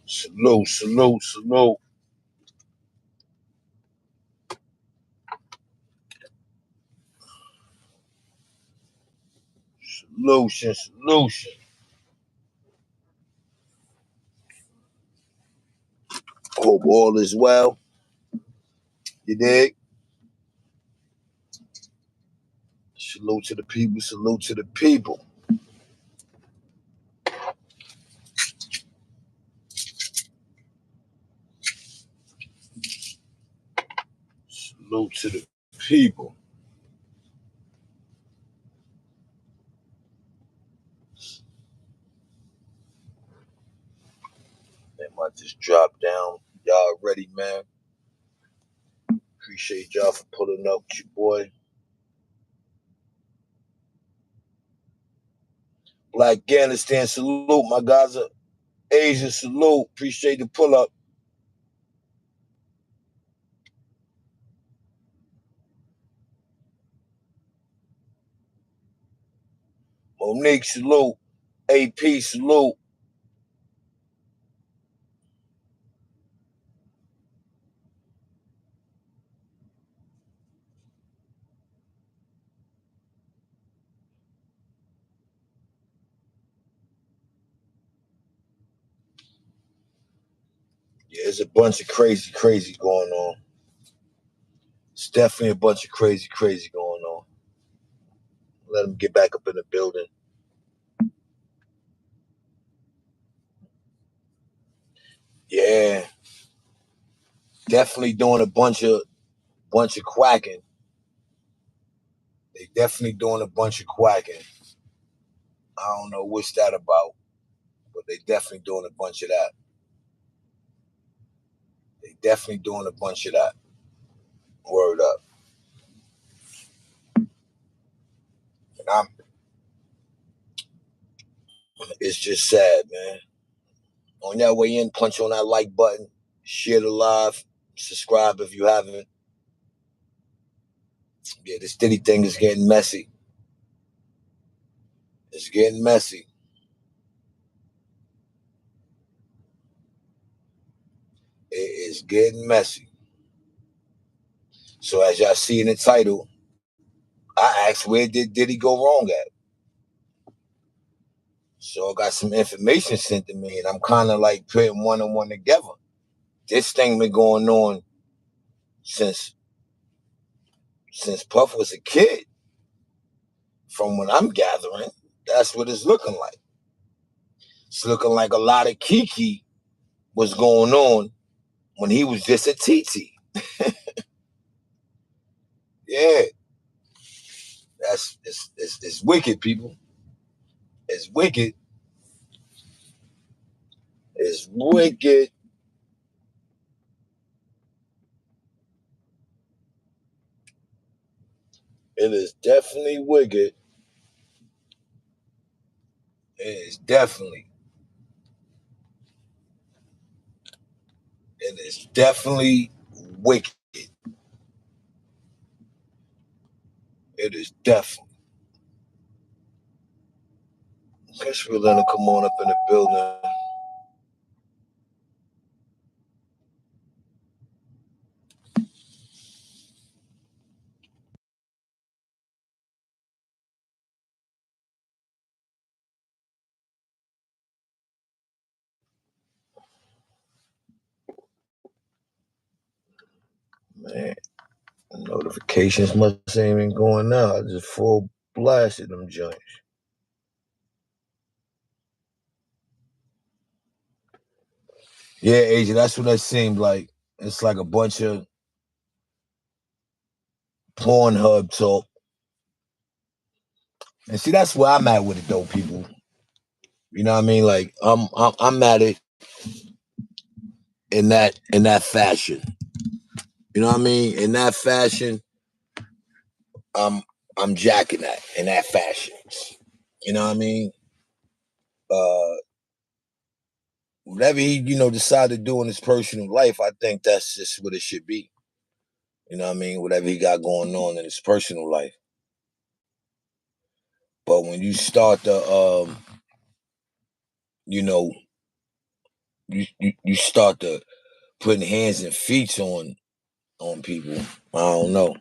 Salute, salute, salute. Solution, solution. Hope all is well. You dig? Salute to the people, salute to the people. Salute to the people. They might just drop down. Y'all ready, man? Appreciate y'all for pulling up with your boy. Black Afghanistan, salute. My guys are Asian, salute. Appreciate the pull up. Monique, salute. AP, salute. Yeah, there's a bunch of crazy going on. It's definitely a bunch of crazy going on. Let them get back up in the building. Yeah, definitely doing a bunch of quacking. They definitely doing a bunch of quacking. I don't know what's that about, but they definitely doing a bunch of that. They definitely doing a bunch of that. Word up. And it's just sad, man. On that way in, punch on that like button, share the live, subscribe if you haven't. Yeah, this Diddy thing is getting messy. It's getting messy. It is getting messy. So as y'all see in the title, I asked where did he go wrong at? So I got some information sent to me, and I'm kind of like putting one and one together. This thing been going on since Puff was a kid. From what I'm gathering, that's what it's looking like. It's looking like a lot of Kiki was going on when he was just a TT. Yeah, it's wicked, people. It's wicked. It's wicked. It is definitely wicked. It is definitely. It is definitely wicked. It is definitely. Guess we're gonna come on up in the building. Man, notifications must ain't been going out. I just full blasted them joints. Yeah, agent, that's what that seemed like. It's like a bunch of Pornhub talk. And see, that's where I'm at with it, though, people. You know what I mean? Like, I'm at it in that fashion. You know what I mean? In that fashion, I'm I'm jacking that in that fashion. You know what I mean? Uh, whatever he decided to do in his personal life, I think that's just what it should be. You know what I mean? Whatever he got going on in his personal life. But when you start to, you know, you start to putting hands and feet on people. I don't know.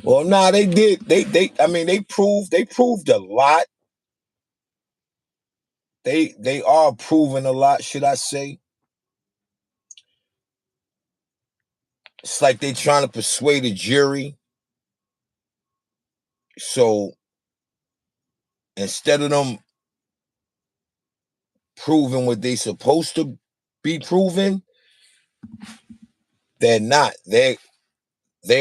Well, nah, they did. They. I mean, they proved a lot. They are proving a lot. Should I say? It's like they trying to persuade a jury. So instead of them proving what they supposed to be proving, they're not. They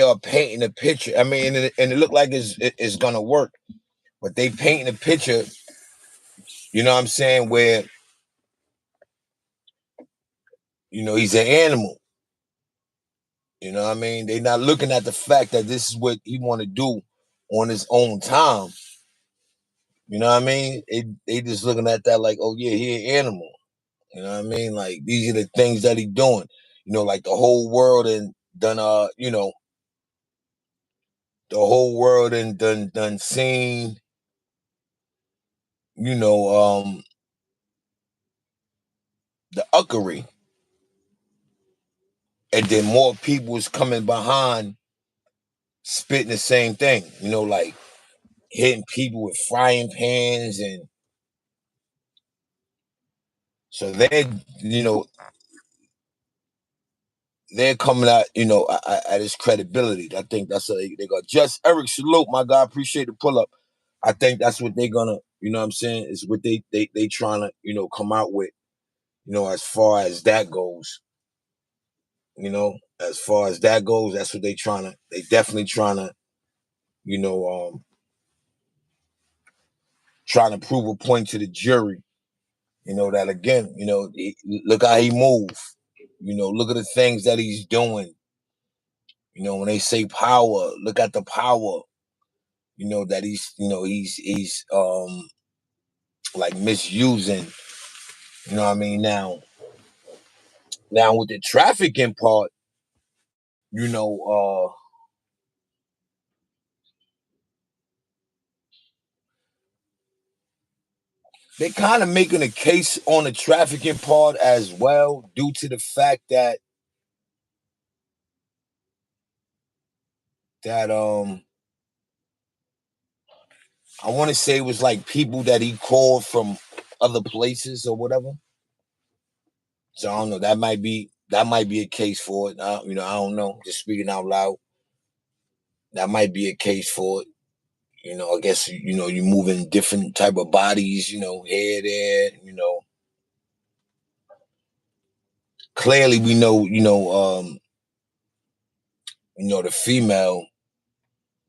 are painting a picture. I mean, and it looked like it's gonna work, but they painting a picture. You know what I'm saying? Where he's an animal. You know what I mean? They're not looking at the fact that this is what he want to do on his own time. You know what I mean? They just looking at that like, oh yeah, he an animal. You know what I mean? Like these are the things that he doing. Like the whole world and done the whole world and done seen, you know, the uckery. And then more people is coming behind spitting the same thing, like hitting people with frying pans. And so they're coming out, at his credibility. I think that's what they got. Just Eric, salute, my guy. Appreciate the pull up. I think that's what they're gonna, what I'm saying, is what they trying to, come out with, as far as that goes. As far as that goes, that's what they definitely you know, um, trying to prove a point to the jury. That again, look how he move. Look at the things that he's doing. When they say power, look at the power. That he's like misusing. You know what I mean? Now with the trafficking part, you know, they kind of making a case on the trafficking part as well, due to the fact that I want to say it was like people that he called from other places or whatever. So I don't know. That might be a case for it. I don't know. Just speaking out loud, that might be a case for it. I guess you moving different type of bodies. Here, there. Clearly we know. The female,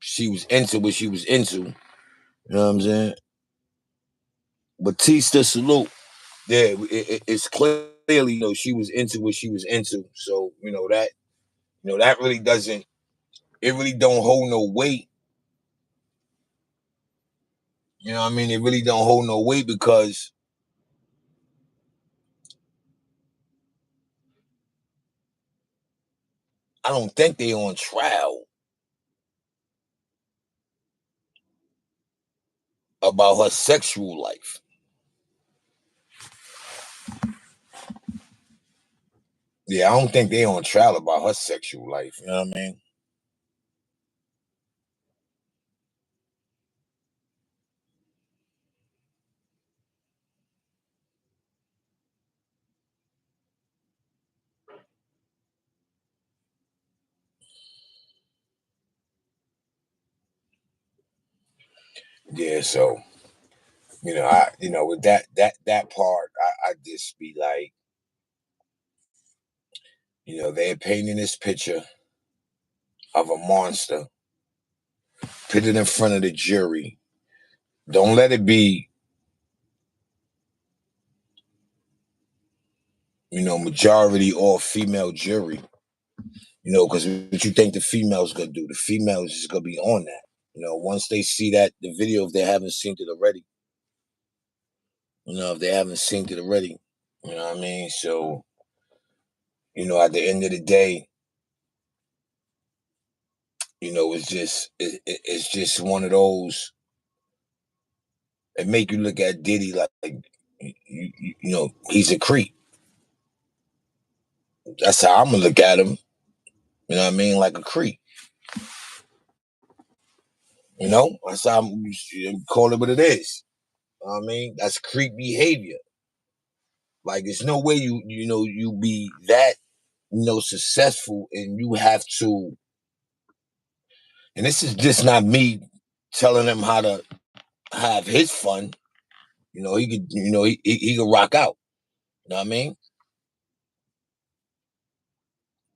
she was into what she was into. You know what I'm saying? Batista, salute. Yeah, it's clearly she was into what she was into. So that really doesn't. It really don't hold no weight. You know what I mean? It really don't hold no weight because I don't think they on trial about her sexual life. Yeah, I don't think they on trial about her sexual life. You know what I mean? Yeah, so with that part, I just be like, they're painting this picture of a monster, put it in front of the jury. Don't let it be, majority all female jury. Because what you think the females gonna do? The females is gonna be on that. Once they see that the video, if they haven't seen it already, if they haven't seen it already, you know what I mean. So at the end of the day, it's just one of those. and make you look at Diddy like he's a creep. That's how I'm gonna look at him. You know what I mean? Like a creep. That's how call it what it is. You know what I mean? That's creep behavior. Like there's no way you be that successful and you have to. And this is just not me telling him how to have his fun. He could he could rock out. You know what I mean?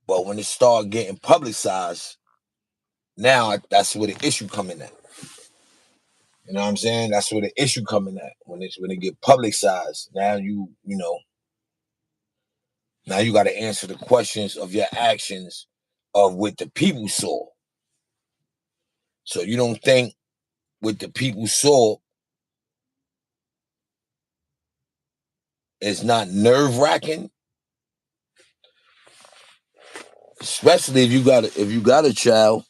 But when it start getting publicized, now that's where the issue coming at. You know what I'm saying? That's where the issue coming at. When it get publicized, now now you got to answer the questions of your actions of what the people saw. So you don't think what the people saw is not nerve wracking, especially if you got a child.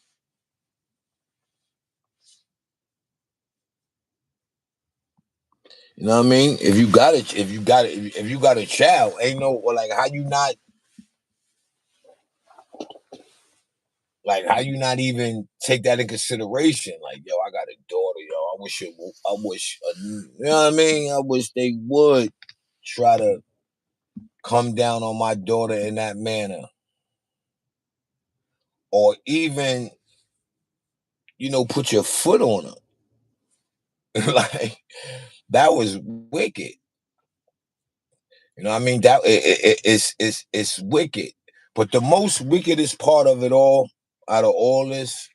You know what I mean? If you got a child, ain't no like how you not even take that in consideration? Like, yo, I got a daughter, yo. You know what I mean? I wish they would try to come down on my daughter in that manner, or even put your foot on her. Like that was wicked. You know what I mean? That it's wicked. But the most wickedest part of it all, out of all this,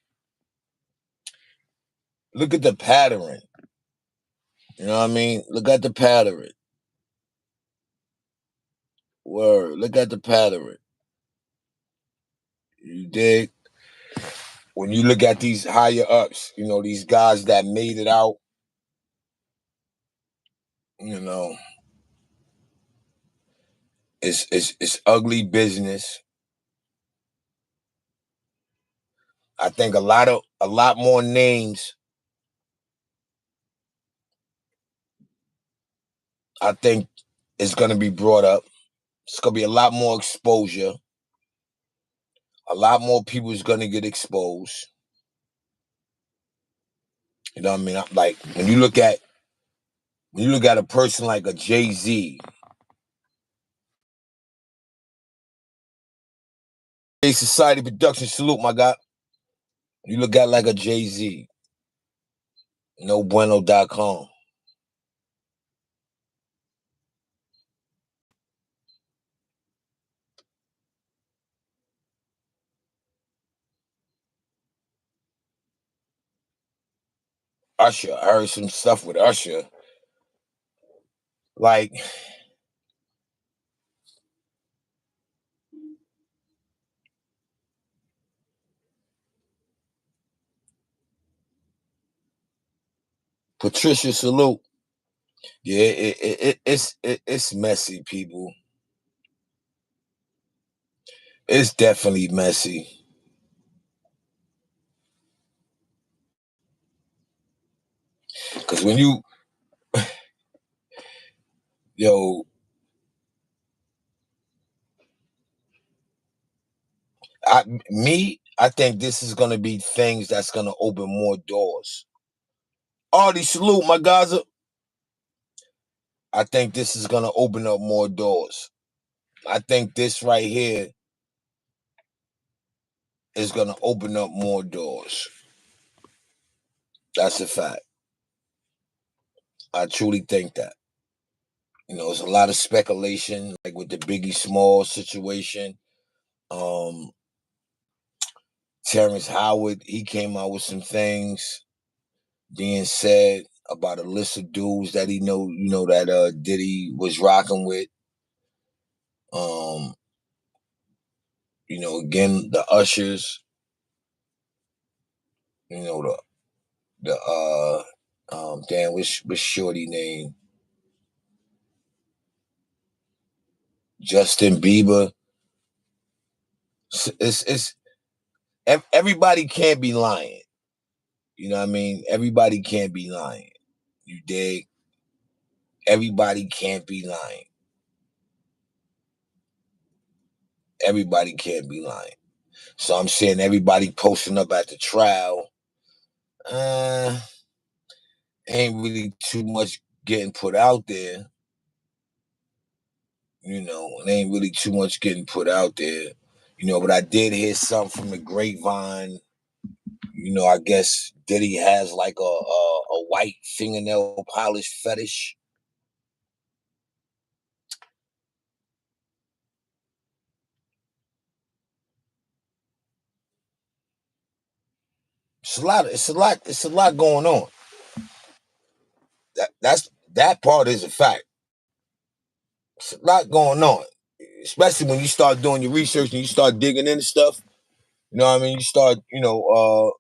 look at the pattern. You know what I mean? Look at the pattern. Word. Look at the pattern. You dig? When you look at these higher ups, these guys that made it out, you know, it's ugly business. I think a lot more names. I think is going to be brought up. It's going to be a lot more exposure. A lot more people is going to get exposed. You know what I mean? Like when you look at a person like a Jay-Z, Society Production, salute my guy. You look at like a Jay-Z, nobueno.com. Usher, I heard some stuff with Usher. Like Patricia, salute. Yeah, it's messy, people. It's definitely messy. Cause when yo, I think this is gonna be things that's gonna open more doors. Artie, salute my guys. I think this is gonna open up more doors. I think this right here is gonna open up more doors. That's a fact. I truly think that. There's a lot of speculation, like with the Biggie Small situation. Um, Terrence Howard, he came out with some things being said about a list of dudes that he that Diddy was rocking with. Um, again, the Ushers, the damn, what's shorty name? Justin Bieber. It's everybody can't be lying. You know what I mean? Everybody can't be lying. You dig? Everybody can't be lying. Everybody can't be lying. So I'm saying everybody posting up at the trial. Uh, ain't really too much getting put out there. It ain't really too much getting put out there. But I did hear something from the grapevine. I guess Diddy has like a white fingernail polish fetish. It's a lot going on. That part is a fact. It's a lot going on. Especially when you start doing your research and you start digging into stuff. You know what I mean? You start, I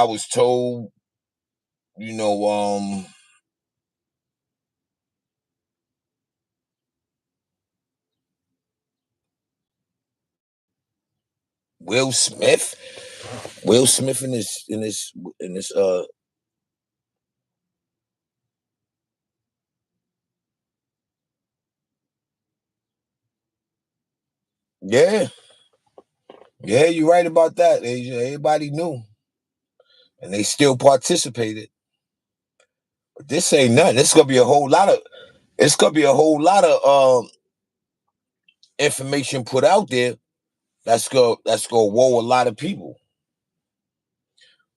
was told, you know, Will Smith. Will Smith in this yeah. Yeah, you're right about that. Everybody knew. And they still participated. But this ain't nothing. It's gonna be a whole lot of information put out there that's gonna whoa a lot of people.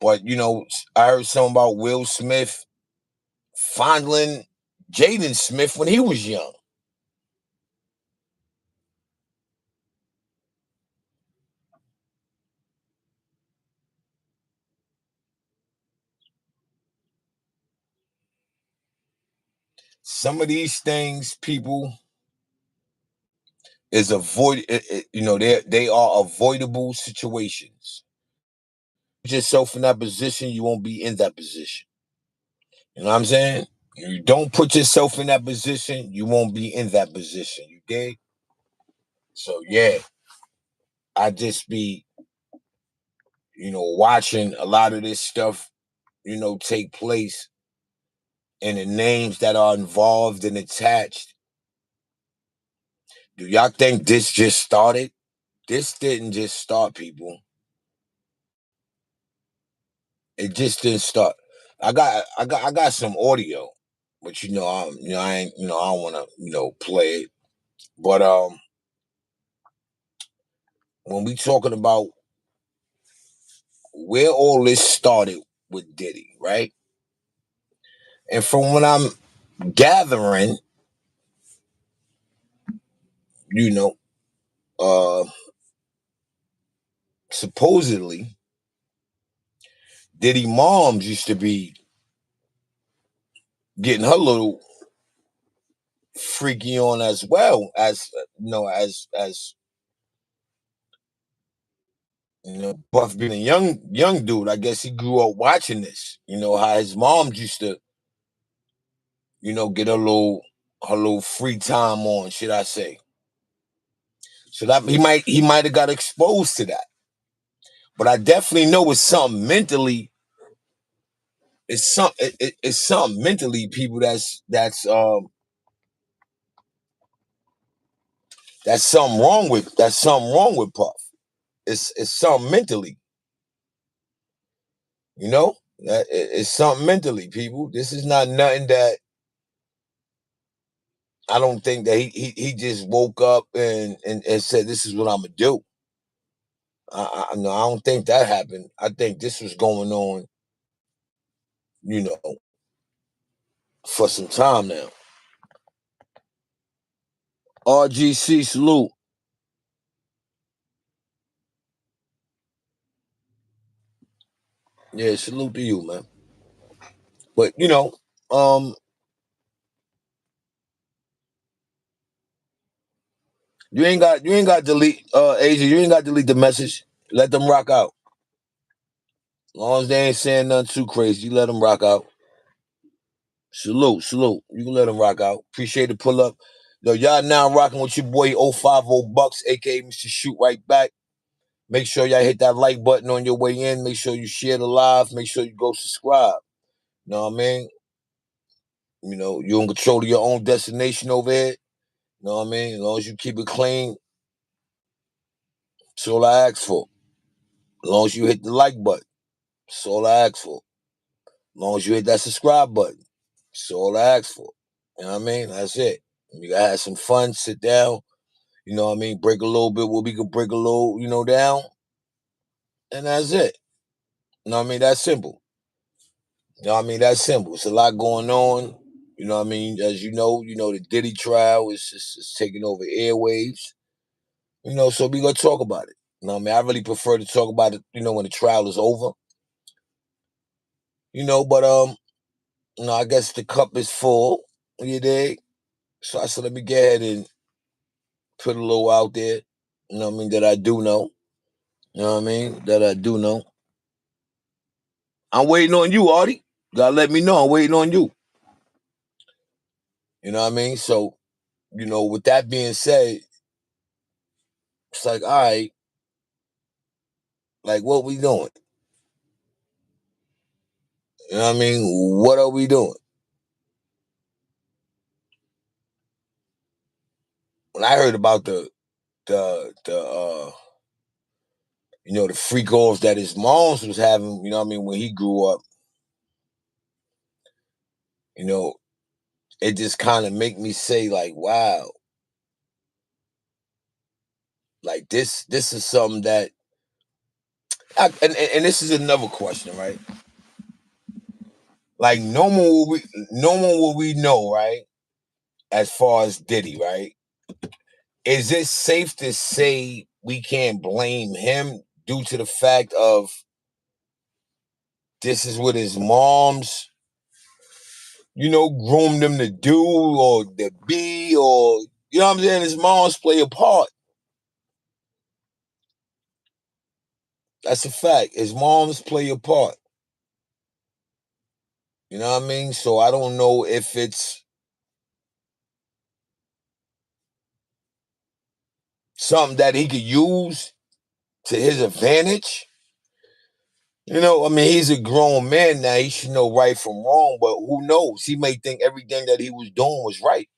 But I heard something about Will Smith fondling Jaden Smith when he was young. Some of these things, people, is avoid. They are avoidable situations. Put yourself in that position, you won't be in that position. You know what I'm saying? You don't put yourself in that position, you won't be in that position. You dig? So yeah, I just be, watching a lot of this stuff, take place, and the names that are involved and attached. Do y'all think this just started? This didn't just start, people. It just didn't start. I got some audio, but I ain't, I don't want to, play it. But when we talking about where all this started with Diddy, right? And from what I'm gathering, you know, uh, supposedly Diddy moms used to be getting her little freaky on as well as Puff being a young dude. I guess he grew up watching this. How his moms used to, get her little free time on, should I say? So that he might have got exposed to that. But I definitely know it's something mentally. It's something mentally, people. That's something wrong with Puff. It's something mentally. It's something mentally, people. This is not nothing that I don't think that he just woke up and said this is what I'm gonna do. No, I don't think that happened. I think this was going on, you know, for some time now. RGC salute. Yeah, salute to you, man. But um, you ain't got delete Asia. You ain't got delete the message. Let them rock out. As long as they ain't saying nothing too crazy, you let them rock out. Salute, salute. You can let them rock out. Appreciate the pull up. Yo, y'all now rocking with your boy 050 Bucks, aka Mr. Shoot Right Back. Make sure y'all hit that like button on your way in. Make sure you share the live. Make sure you go subscribe. You know what I mean? You're in control of your own destination over here. You know what I mean? As long as you keep it clean, that's all I ask for. As long as you hit the like button, that's all I ask for. As long as you hit that subscribe button, that's all I ask for. You know what I mean? That's it. You gotta have some fun, sit down, you know what I mean? Break a little bit where we can break a little, down, and that's it. You know what I mean? That's simple. You know what I mean? That's simple. It's a lot going on. You know what I mean? As the Diddy trial is taking over airwaves. So we gonna talk about it. You know what I mean? I really prefer to talk about it, when the trial is over. But I guess the cup is full. You dig? So I said, let me get ahead and put a little out there. You know what I mean? That I do know. You know what I mean? That I do know. I'm waiting on you, Artie. You gotta let me know. I'm waiting on you. You know what I mean? So, with that being said, it's like, all right, like what we doing? You know what I mean? What are we doing? When I heard about the freak offs that his moms was having, you know what I mean, when he grew up, you know, it just kind of make me say, like, wow, like this is something that and this is another question, right? Like no one will we know, right? As far as Diddy, right? Is it safe to say we can't blame him due to the fact of this is what his moms, groomed him to do or to be, or you know what I'm saying? His moms play a part. That's a fact. His moms play a part. You know what I mean? So I don't know if it's something that he could use to his advantage. I mean, he's a grown man now. He should know right from wrong, but who knows? He may think everything that he was doing was right.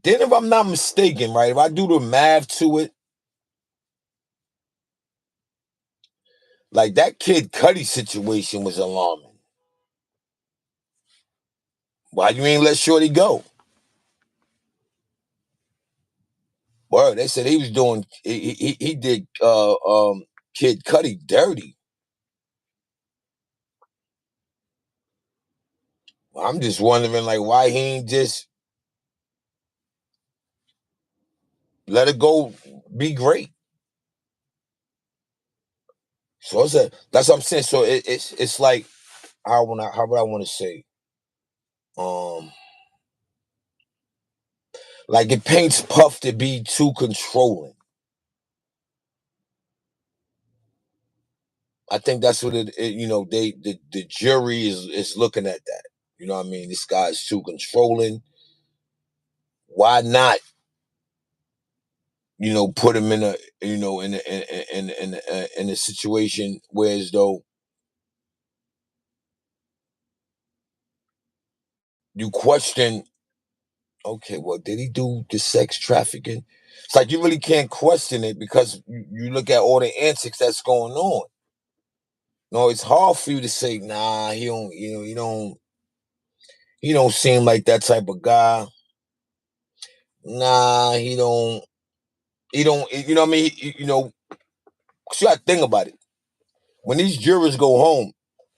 Then, if I'm not mistaken, right, if I do the math to it, like that Kid Cudi situation was alarming. Why you ain't let Shorty go? Word, they said he was doing, he did Kid Cudi dirty. I'm just wondering, like, why he ain't just let it go, be great. So that's what I'm saying. So it's like how would I want to say? Um, like it paints Puff to be too controlling. I think that's what the jury is looking at that. You know what I mean? This guy's too controlling. Why not? Put him in a in a situation where as though you question, okay, well, did he do the sex trafficking? It's like you really can't question it because you look at all the antics that's going on. No, it's hard for you to say, nah, he don't, he don't seem like that type of guy. Nah, he don't, you know what I mean? So you gotta think about it. When these jurors go home,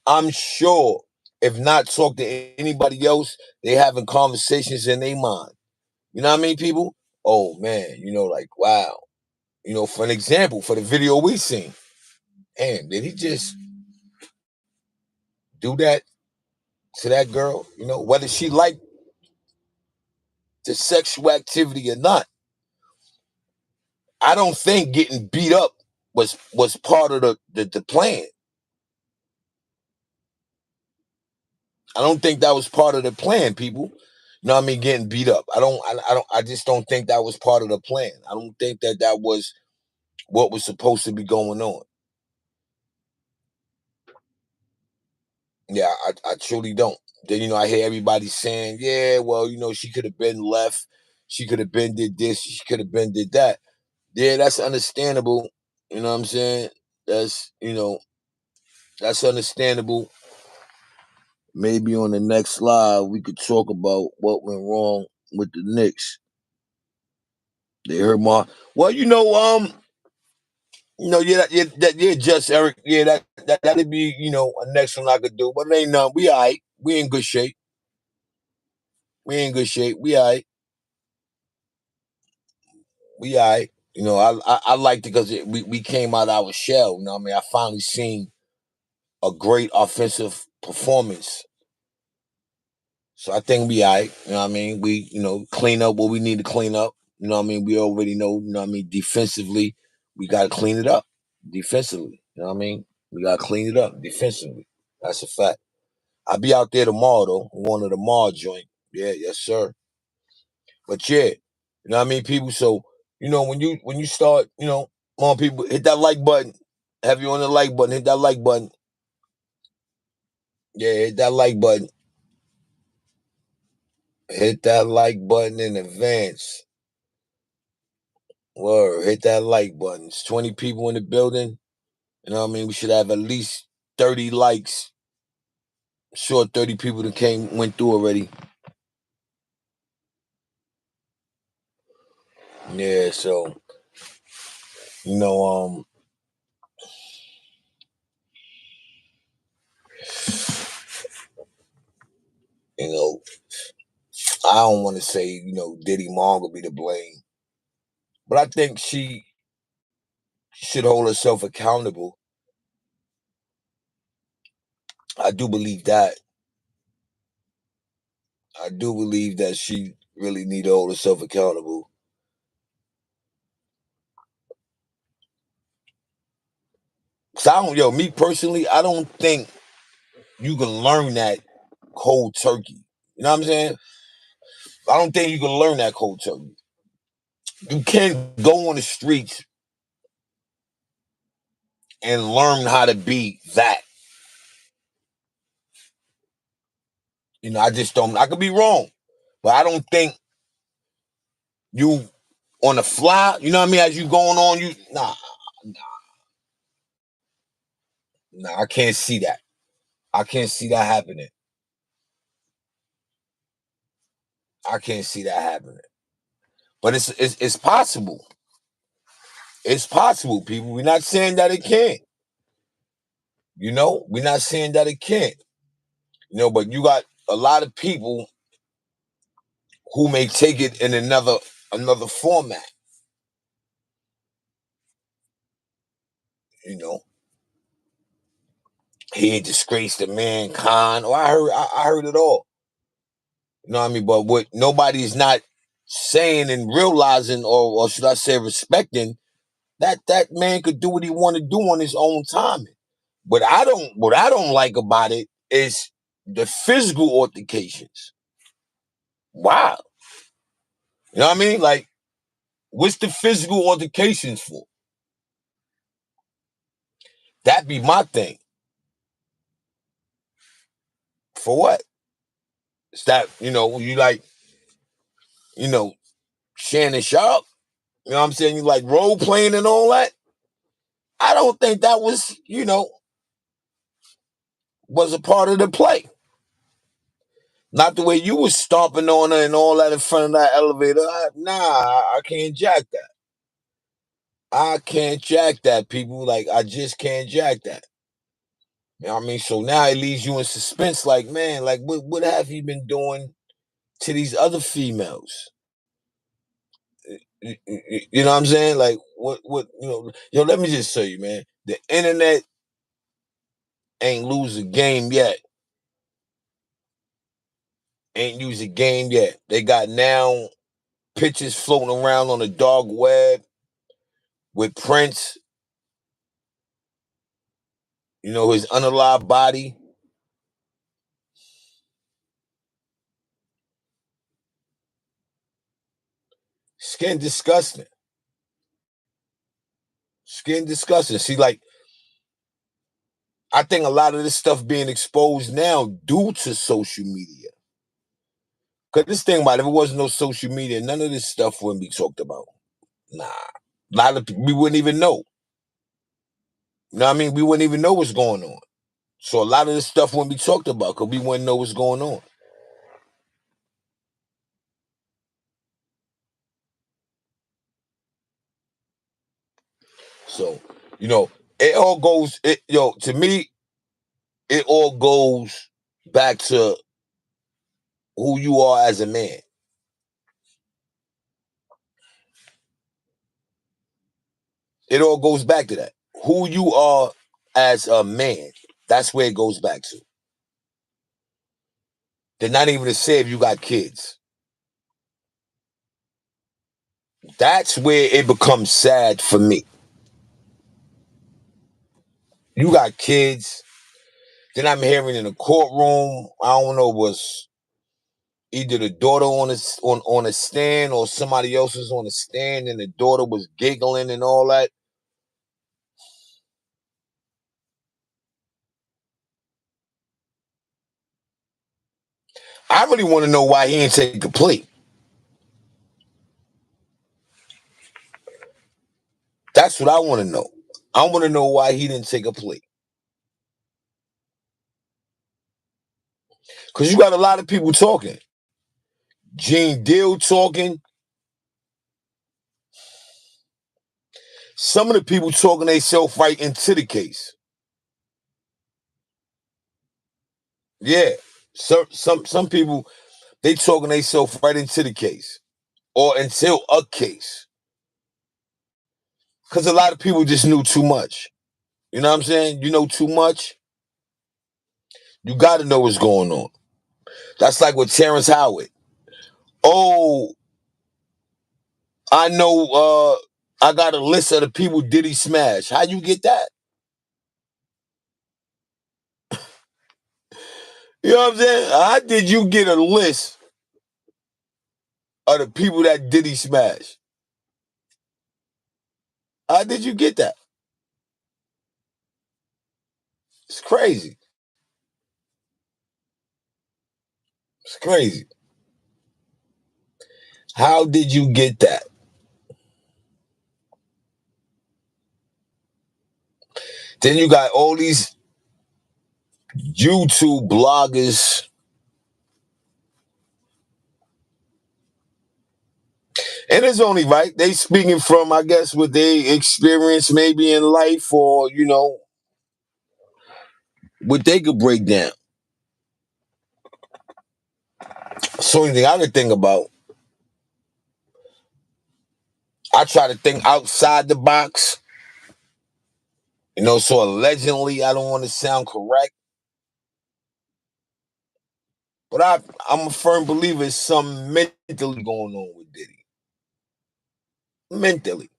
I'm sure if not talk to anybody else, they having conversations in their mind. You know what I mean, people? Oh man, like wow. For an example, for the video we seen, damn, did he just do that to that girl? Whether she liked the sexual activity or not, I don't think getting beat up was part of the plan. I don't think that was part of the plan, people. You know what I mean? Getting beat up. I just don't think that was part of the plan. I don't think that was what was supposed to be going on. Yeah, I truly don't. Then I hear everybody saying, yeah, well, she could have been left, she could have been did this, she could have been did that. Yeah, that's understandable. You know what I'm saying? That's that's understandable. Maybe on the next live we could talk about what went wrong with the Knicks. They heard my well, yeah, yeah, just Eric, yeah, that'd be a next one I could do, but it ain't none. We all right. We in good shape. We in good shape. We all right. We all right. I liked it because we came out of our shell. You know what I mean? I finally seen a great offensive performance. So I think we all right. You know what I mean? We, clean up what we need to clean up. You know what I mean? We already know, what I mean? Defensively, we got to clean it up. Defensively. You know what I mean? We got to clean it up defensively. That's a fact. I'll be out there tomorrow, though. One of the mall joint. Yeah, yes, sir. But yeah, you know what I mean, people. So when you start, more people hit that like button. Have you on the like button? Hit that like button. Yeah, hit that like button. Hit that like button in advance. Word, hit that like button. It's 20 people in the building. You know what I mean? We should have at least 30 likes. Sure, 30 people that went through already. Yeah, so you know, um, you know, I don't want to say, Diddy Mom will be to blame. But I think she should hold herself accountable. I do believe that. I do believe that she really need to hold herself accountable. Cause me personally, I don't think you can learn that cold turkey. You know what I'm saying? I don't think you can learn that cold turkey. You can't go on the streets and learn how to be that. I just don't. I could be wrong, but I don't think you on the fly. You know what I mean? As you going on, nah. I can't see that. I can't see that happening. I can't see that happening. But it's possible. It's possible, people. We're not saying that it can't. We're not saying that it can't. But you got a lot of people who may take it in another format. You know, he ain't disgraced to mankind. Oh, I heard it all. You know what I mean? But what nobody's not saying and realizing, or should I say, respecting that man could do what he want to do on his own time. What I don't like about it is the physical altercations. Wow. You know what I mean? Like, what's the physical altercations for? That be my thing. For what? It's that, you like, you know, Shannon Sharp. You know what I'm saying? You like role playing and all that. I don't think that was a part of the play. Not the way you was stomping on her and all that in front of that elevator. I can't jack that. I can't jack that, people. Like, I just can't jack that. You know what I mean? So now it leaves you in suspense, like, man, like what have you been doing to these other females? You know what I'm saying? Like what let me just tell you, man, the internet ain't lose a game yet. Ain't use a game yet. They got now pictures floating around on the dark web with Prince, his unalive body. Skin disgusting. Skin disgusting. See, like, I think a lot of this stuff being exposed now due to social media. Cause this thing about it, if it wasn't no social media, none of this stuff wouldn't be talked about. Nah. A lot of we wouldn't even know. You know what I mean? We wouldn't even know what's going on. So a lot of this stuff wouldn't be talked about because we wouldn't know what's going on. So, you know, it all goes to me, it all goes back to who you are as a man. It all goes back to that. Who you are as a man. That's where it goes back to. They're not even to say if you got kids. That's where it becomes sad for me. You got kids. Then I'm hearing in the courtroom, I don't know, was either the daughter on a stand or somebody else was on the stand and the daughter was giggling and all that. I really want to know why he didn't take a plea. That's what I want to know. I want to know why he didn't take a plea. Because you got a lot of people talking. Gene Deal talking. Some of the people talking themselves right into the case. Yeah. Some people, they talking themselves right into the case. Or until a case. Because a lot of people just knew too much. You know what I'm saying? You know too much. You got to know what's going on. That's like with Terrence Howard. Oh, I know I got a list of the people Diddy smashed. How you get that? You know what I'm saying? How did you get a list of the people that Diddy smashed? How did you get that? It's crazy. It's crazy. How did you get that? Then you got all these YouTube bloggers. And it's only right. They speaking from, I guess, what they experience maybe in life or, what they could break down. So only thing I could think about, I try to think outside the box. So allegedly, I don't want to sound correct, but I'm a firm believer it's something mentally going on with Diddy. Mentally.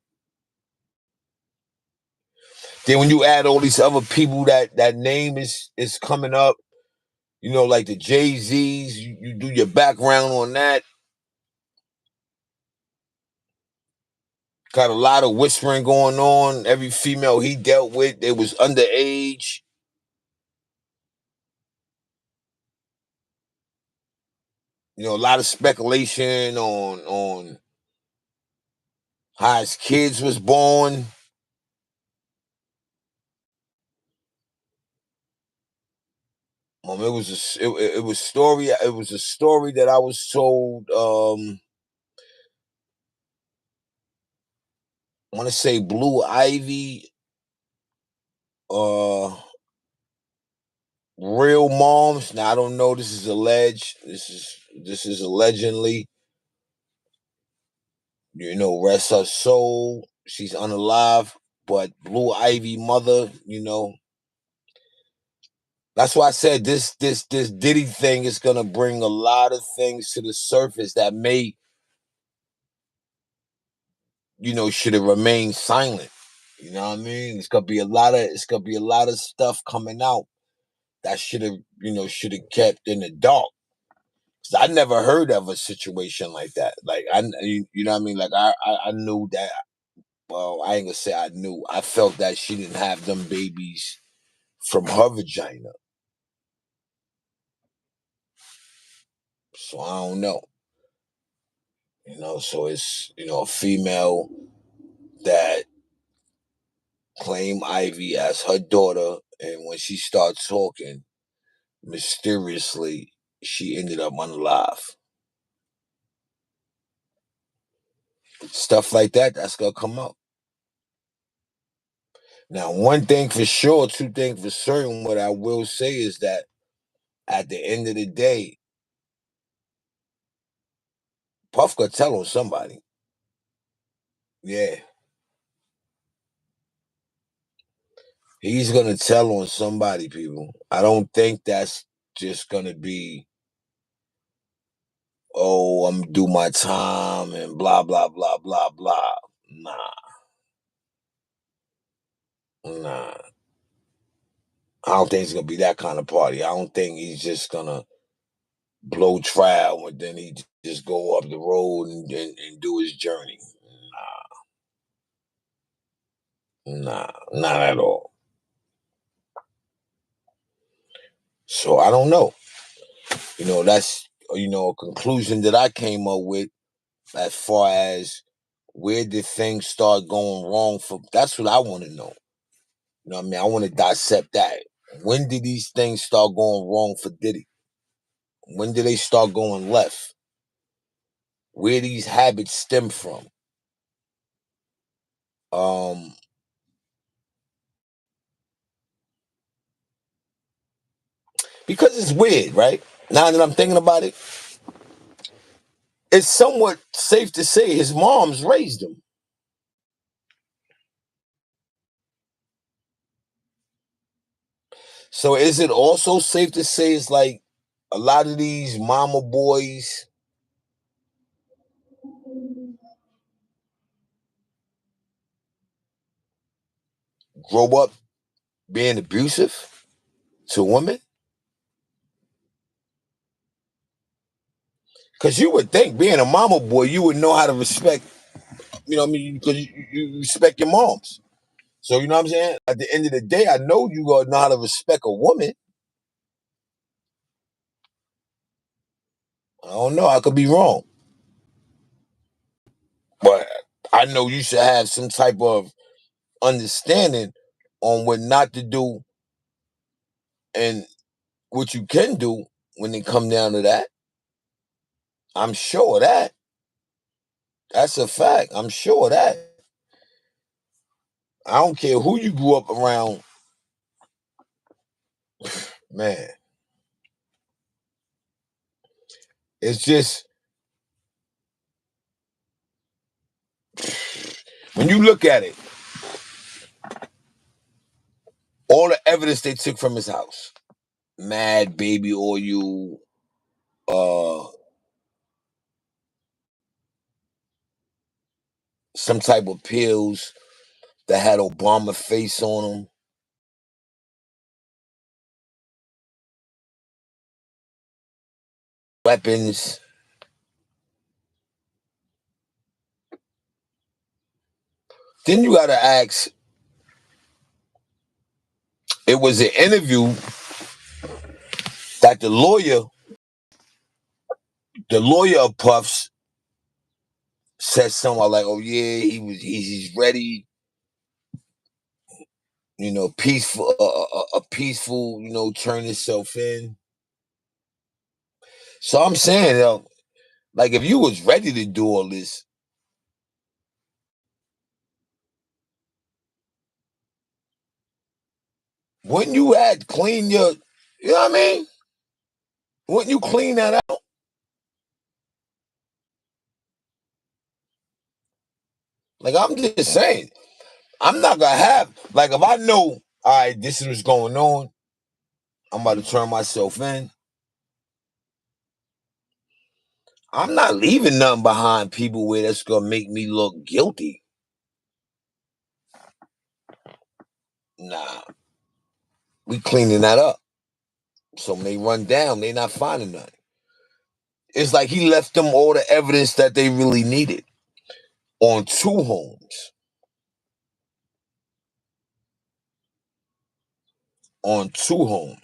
Then when you add all these other people that name is coming up, like the Jay-Z's, you do your background on that. Got a lot of whispering going on. Every female he dealt with, they was underage. A lot of speculation on how his kids was born. It was story. It was a story that I was told. I want to say Blue Ivy, uh, real moms. Now I don't know. This is alleged. This is allegedly. Rest her soul. She's unalive, but Blue Ivy mother. That's why I said this Diddy thing is gonna bring a lot of things to the surface that may, should have remained silent. You know what I mean? It's gonna be a lot of stuff coming out that should have kept in the dark. 'Cause I never heard of a situation like that. Like you know what I mean? Like I knew that. Well, I ain't gonna say I knew. I felt that she didn't have them babies from her vagina. So I don't know. So it's, a female that claimed Ivy as her daughter, and when she started talking, mysteriously, she ended up unalive. Stuff like that, that's gonna come up. Now, one thing for sure, two things for certain, what I will say is that at the end of the day, Puff could tell on somebody. Yeah. He's gonna tell on somebody, people. I don't think that's just gonna be, oh, I'm gonna do my time and blah blah blah blah blah. Nah, nah. I don't think it's gonna be that kind of party. I don't think he's just gonna blow trial and then he just go up the road and do his journey. Nah, not at all. So I don't know. That's a conclusion that I came up with as far as where did things start going wrong for. That's what I want to know. You know what I mean? I want to dissect that. When did these things start going wrong for Diddy? When did they start going left? Where these habits stem from? Um, because it's weird, right? Now that I'm thinking about it, it's somewhat safe to say his mom's raised him. So is it also safe to say it's like a lot of these mama boys grow up being abusive to women? Because you would think being a mama boy, you would know how to respect, what I mean? Because you respect your moms. So, you know what I'm saying? At the end of the day, I know you gonna know how to respect a woman. I don't know. I could be wrong. But I know you should have some type of understanding on what not to do and what you can do when it come down to that. I'm sure of that. That's a fact. I'm sure of that. I don't care who you grew up around, man. It's just when you look at it, all the evidence they took from his house, mad baby oil, uh, some type of pills that had Obama face on them, weapons. Then you gotta ask. It was an interview that the lawyer of Puffs said something like, "Oh yeah, he's ready, peaceful, a peaceful, turn himself in." So I'm saying, like if you was ready to do all this, wouldn't you had clean your, you know what I mean? Wouldn't you clean that out? Like I'm just saying, I'm not gonna have like if I know, all right, this is what's going on. I'm about to turn myself in. I'm not leaving nothing behind people where that's gonna make me look guilty. Nah, we cleaning that up. So when they run down, they not finding nothing. It's like he left them all the evidence that they really needed on two homes. on 2 homes.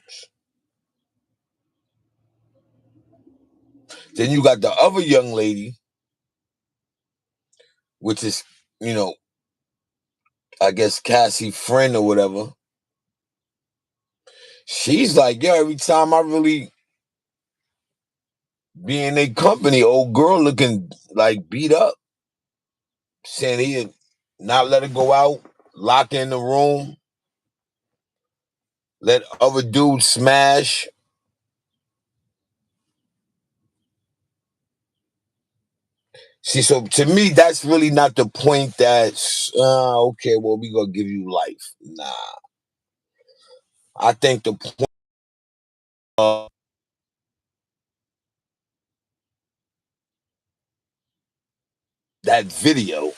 Then you got the other young lady, which is, you know, I guess Cassie friend or whatever. She's like, yo, every time I really be in their company, old girl looking like beat up, saying he'd not let her go out, lock her in the room, let other dudes smash. See, so to me, that's really not the point that, okay, well, we gonna give you life. Nah. I think the point of that video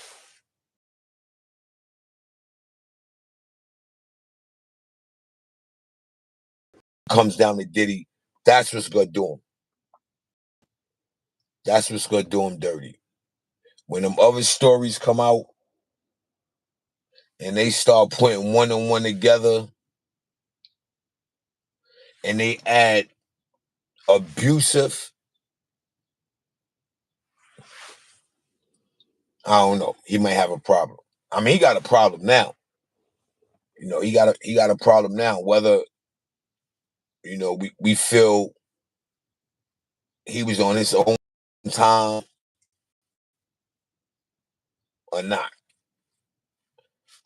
comes down to Diddy. That's what's gonna do him. That's what's gonna do him dirty. When them other stories come out and they start putting one on one together and they add abusive, I don't know. He might have a problem. I mean, he got a problem now. He got a problem now. Whether we feel he was on his own time or not.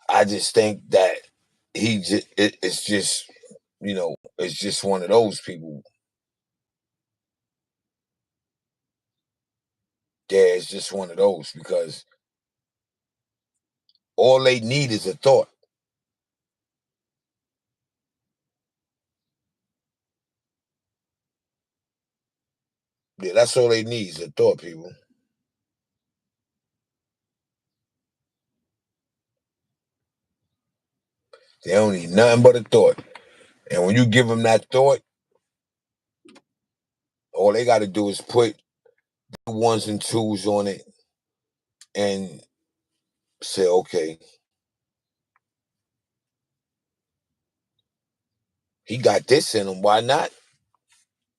I just think that it's just it's just one of those people. Yeah, it's just one of those because all they need is a thought. Yeah, that's all they need is a thought, people. They don't need nothing but a thought. And when you give them that thought, all they got to do is put ones and twos on it and say, okay, he got this in him. Why not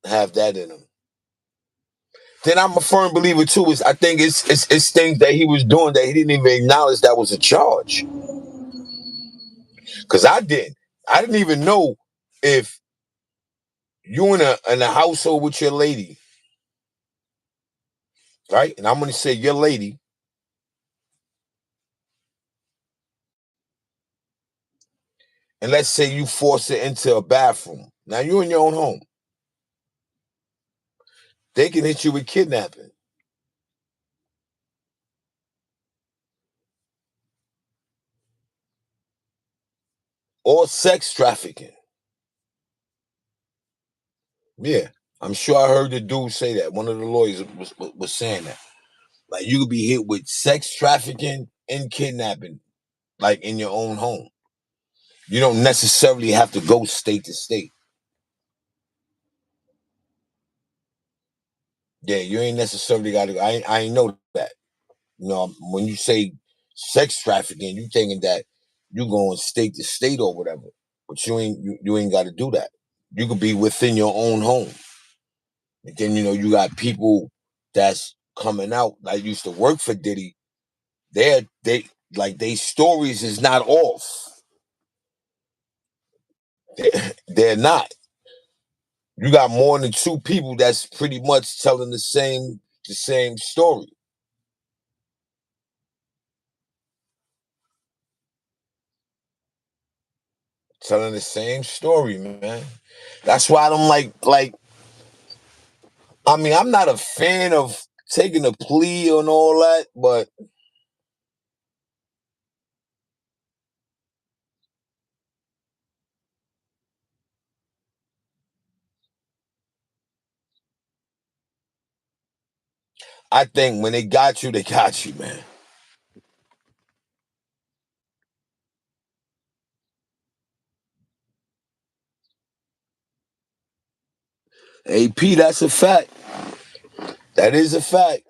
have that in him? Then I'm a firm believer too. Is I think it's things that he was doing that he didn't even acknowledge that was a charge. Cause I didn't. I didn't even know if you in a household with your lady, right? And I'm gonna say your lady, and let's say you force her into a bathroom. Now you're in your own home. They can hit you with kidnapping or sex trafficking. Yeah, I'm sure I heard the dude say that. One of the lawyers was saying that. Like you could be hit with sex trafficking and kidnapping, like in your own home. You don't necessarily have to go state to state. Yeah, you ain't necessarily got to. I ain't know that. When you say sex trafficking, you thinking that you going state to state or whatever, but you ain't got to do that. You could be within your own home, and then you got people that's coming out that used to work for Diddy. They like they stories is not off. They're not. You got more than two people that's pretty much telling the same story, telling the same story, man. That's why I don't like. I mean, I'm not a fan of taking a plea and all that, but I think when they got you, man. AP, that's a fact. That is a fact.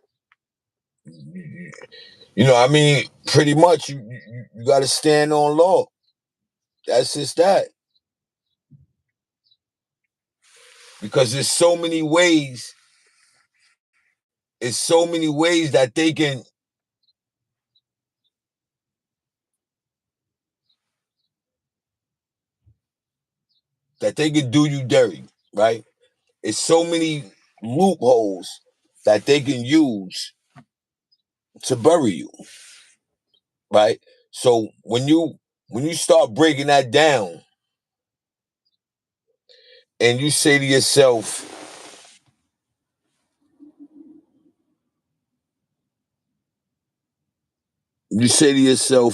I mean, pretty much you got to stand on law. That's just that. because there's so many ways. It's so many ways that they can do you dirty, right? It's so many loopholes that they can use to bury you, right? So when you start breaking that down and you say to yourself,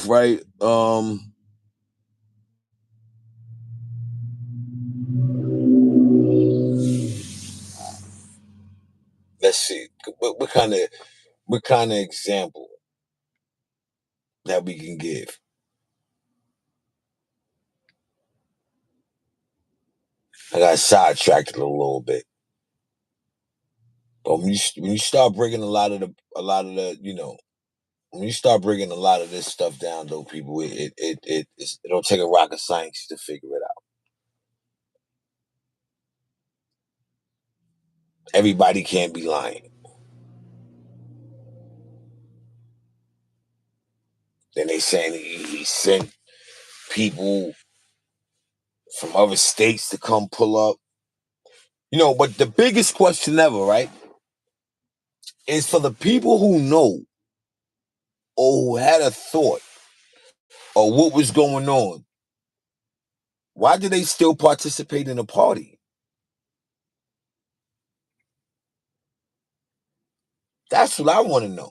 right? Let's see, what kind of example that we can give. I got sidetracked a little bit, but when you start breaking a lot of the when you start breaking a lot of this stuff down, though, people, it don't take a rocket science to figure it out. Everybody can't be lying. Then they saying he sent people from other states to come pull up. But the biggest question ever, right, is for the people who know or who had a thought or what was going on. Why do they still participate in the party? That's what I want to know.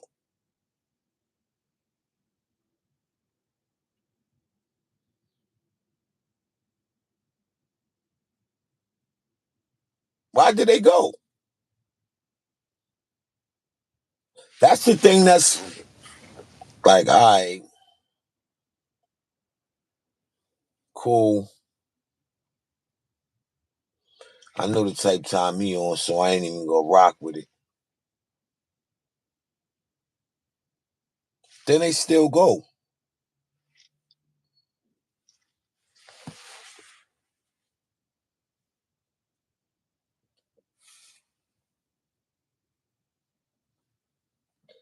Why did they go? That's the thing that's like, all right, cool. I know the type time me on, so I ain't even gonna rock with it. Then they still go.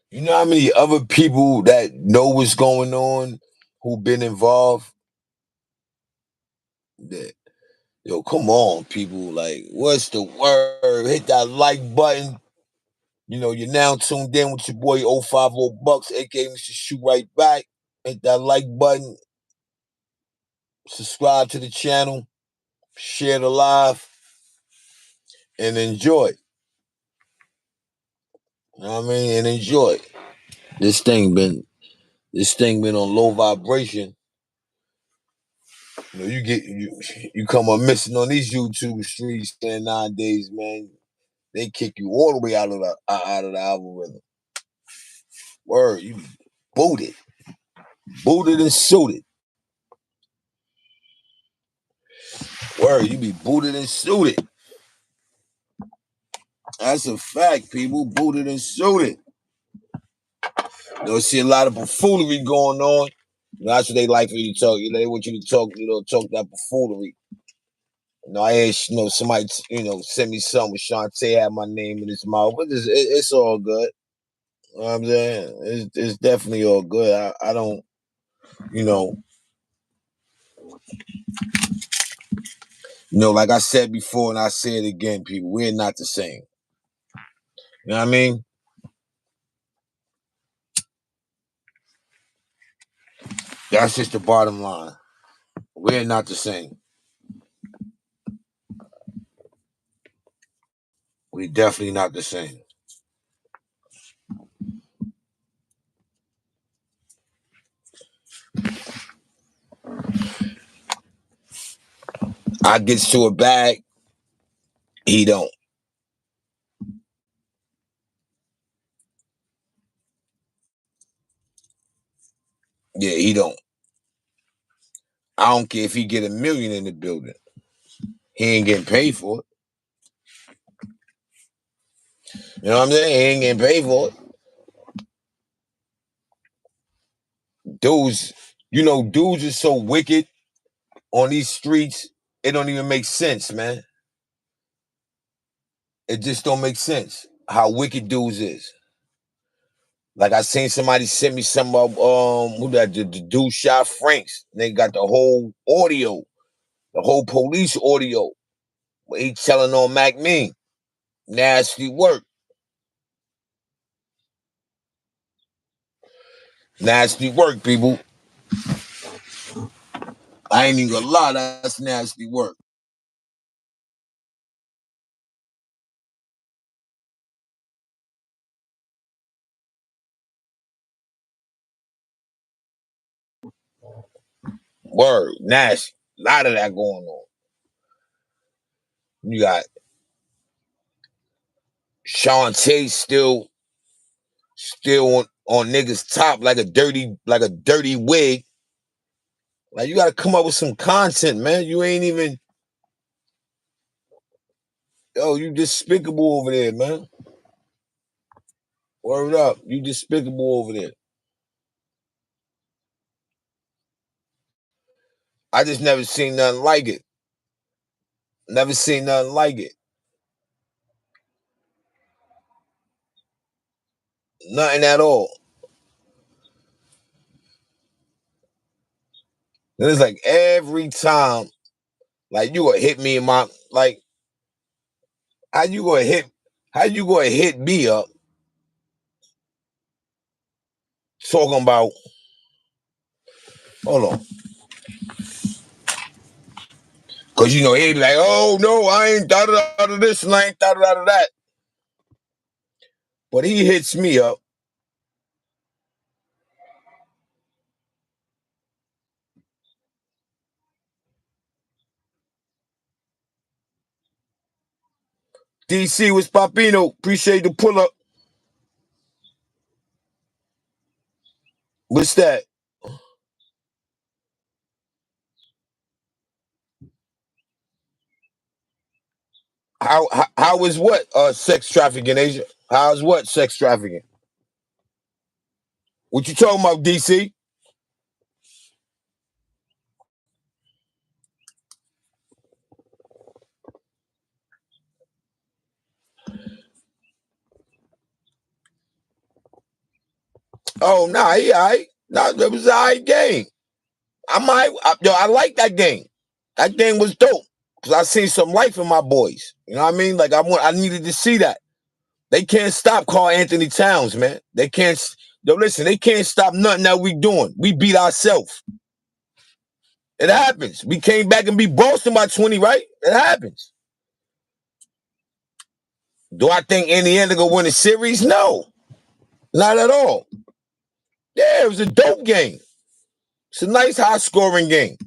You know how many other people that know what's going on who been involved? That, yo, come on, people. Like, what's the word? Hit that like button. You're now tuned in with your boy 050 Bucks, aka Mr. Shoot Right Back. Hit that like button, subscribe to the channel, share the live, and enjoy. You know what I mean? And enjoy. This thing been this thing been on low vibration. You come up missing on these YouTube streets and nowadays, man. They kick you all the way out of the algorithm. Word, you be booted, booted and suited. Word, you be booted and suited. That's a fact, people. Booted and suited. See a lot of buffoonery going on. That's what they like for you to talk. They want you to talk. Talk that buffoonery. I had somebody send me something with Shantae had my name in his mouth, but it's all good. You know what I'm saying? It's definitely all good. I don't, you know, like I said before, and I say it again, people, we're not the same. You know what I mean? That's just the bottom line. We're not the same. We definitely not the same. I gets to a bag, he don't. Yeah, he don't. I don't care if he get 1 million in the building. He ain't getting paid for it. You know what I'm saying? He ain't getting paid for it. Dudes, dudes are so wicked on these streets, it don't even make sense, man. It just don't make sense how wicked dudes is. Like I seen somebody send me some of who that the dude shot Franks. They got the whole audio, the whole police audio. But he telling on Mac Mean. Nasty work. Nasty work, people. I ain't even gonna lie, that's nasty work. Word, nasty. A lot of that going on. You got Shantae still on niggas top like a dirty wig. Like you gotta come up with some content, man. You ain't even you despicable over there, man. Word up. You despicable over there. I just never seen nothing like it. Never seen nothing like it. Nothing at all. And it's like every time, like you gonna hit me in my like how you gonna hit how you gonna hit me up talking about hold on. Cause you know he be like, oh no, I ain't thought out of this and I ain't thought out of that. But he hits me up. DC was Papino. Appreciate the pull up. What's that? How is what sex trafficking, Asia? How's what sex trafficking? What you talking about, DC? Oh nah, he alright. Nah, that was an alright game. I like that game. That game was dope. Cause I seen some life in my boys. You know what I mean? Like I needed to see that. They can't stop Carl Anthony Towns, man. They can't yo, listen, they can't stop nothing that we doing. We beat ourselves. It happens. We came back and beat Boston by 20, right? It happens. Do I think Indiana gonna win the series? No. Not at all. Yeah, it was a dope game. It's a nice high scoring game.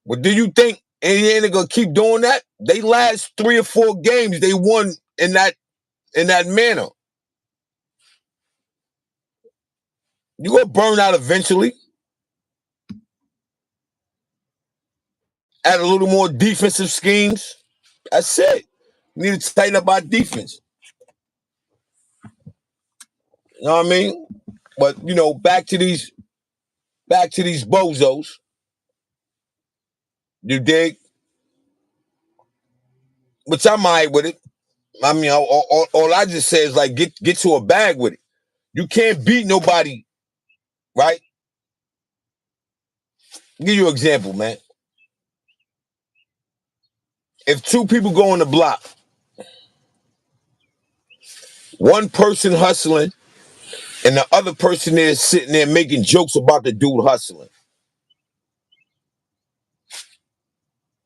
But do you think Indiana gonna keep doing that? They last 3 or 4 games they won in that manner. You gonna burn out eventually. Add a little more defensive schemes. That's it. We need to tighten up our defense. You know what I mean? But back to these bozos. You dig? Which I'm alright with it. I mean, all I just say is like get to a bag with it. You can't beat nobody, right? I'll give you an example, man. If two people go on the block, one person hustling and the other person is sitting there making jokes about the dude hustling.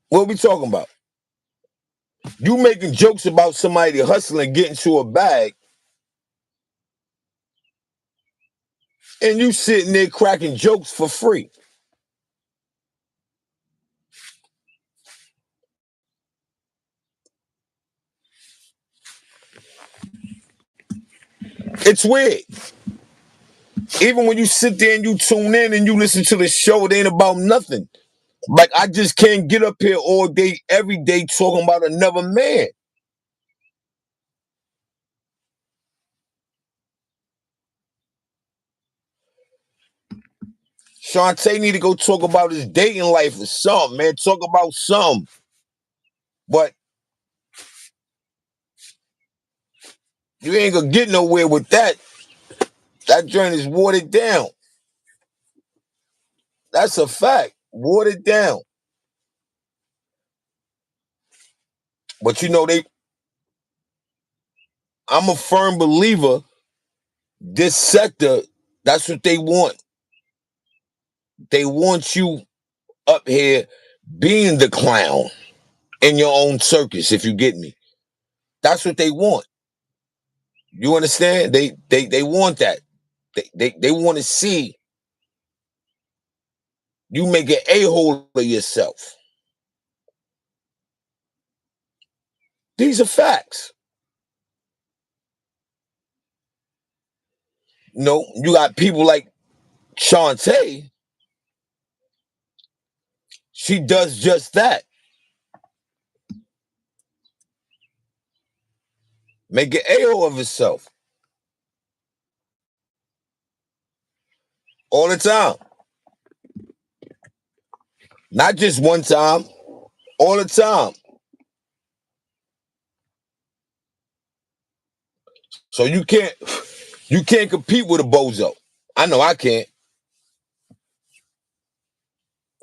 What are we talking about? You making jokes about somebody hustling, getting to a bag, and you sitting there cracking jokes for free. It's weird. Even when you sit there and you tune in and you listen to the show, it ain't about nothing. Like I just can't get up here all day, every day talking about another man. Shantae need to go talk about his dating life or something, man. Talk about something. But You ain't gonna get nowhere with that. That joint is watered down. That's a fact. Watered down. But I'm a firm believer this sector, that's what they want. They want you up here being the clown in your own circus, if you get me. That's what they want. You understand? They want that. They want to see you make an a-hole of yourself. These are facts. You got people like Shantae. She does just that. Make an a-hole of herself. All the time. Not just one time. All the time. So you can't compete with a bozo. I know I can't.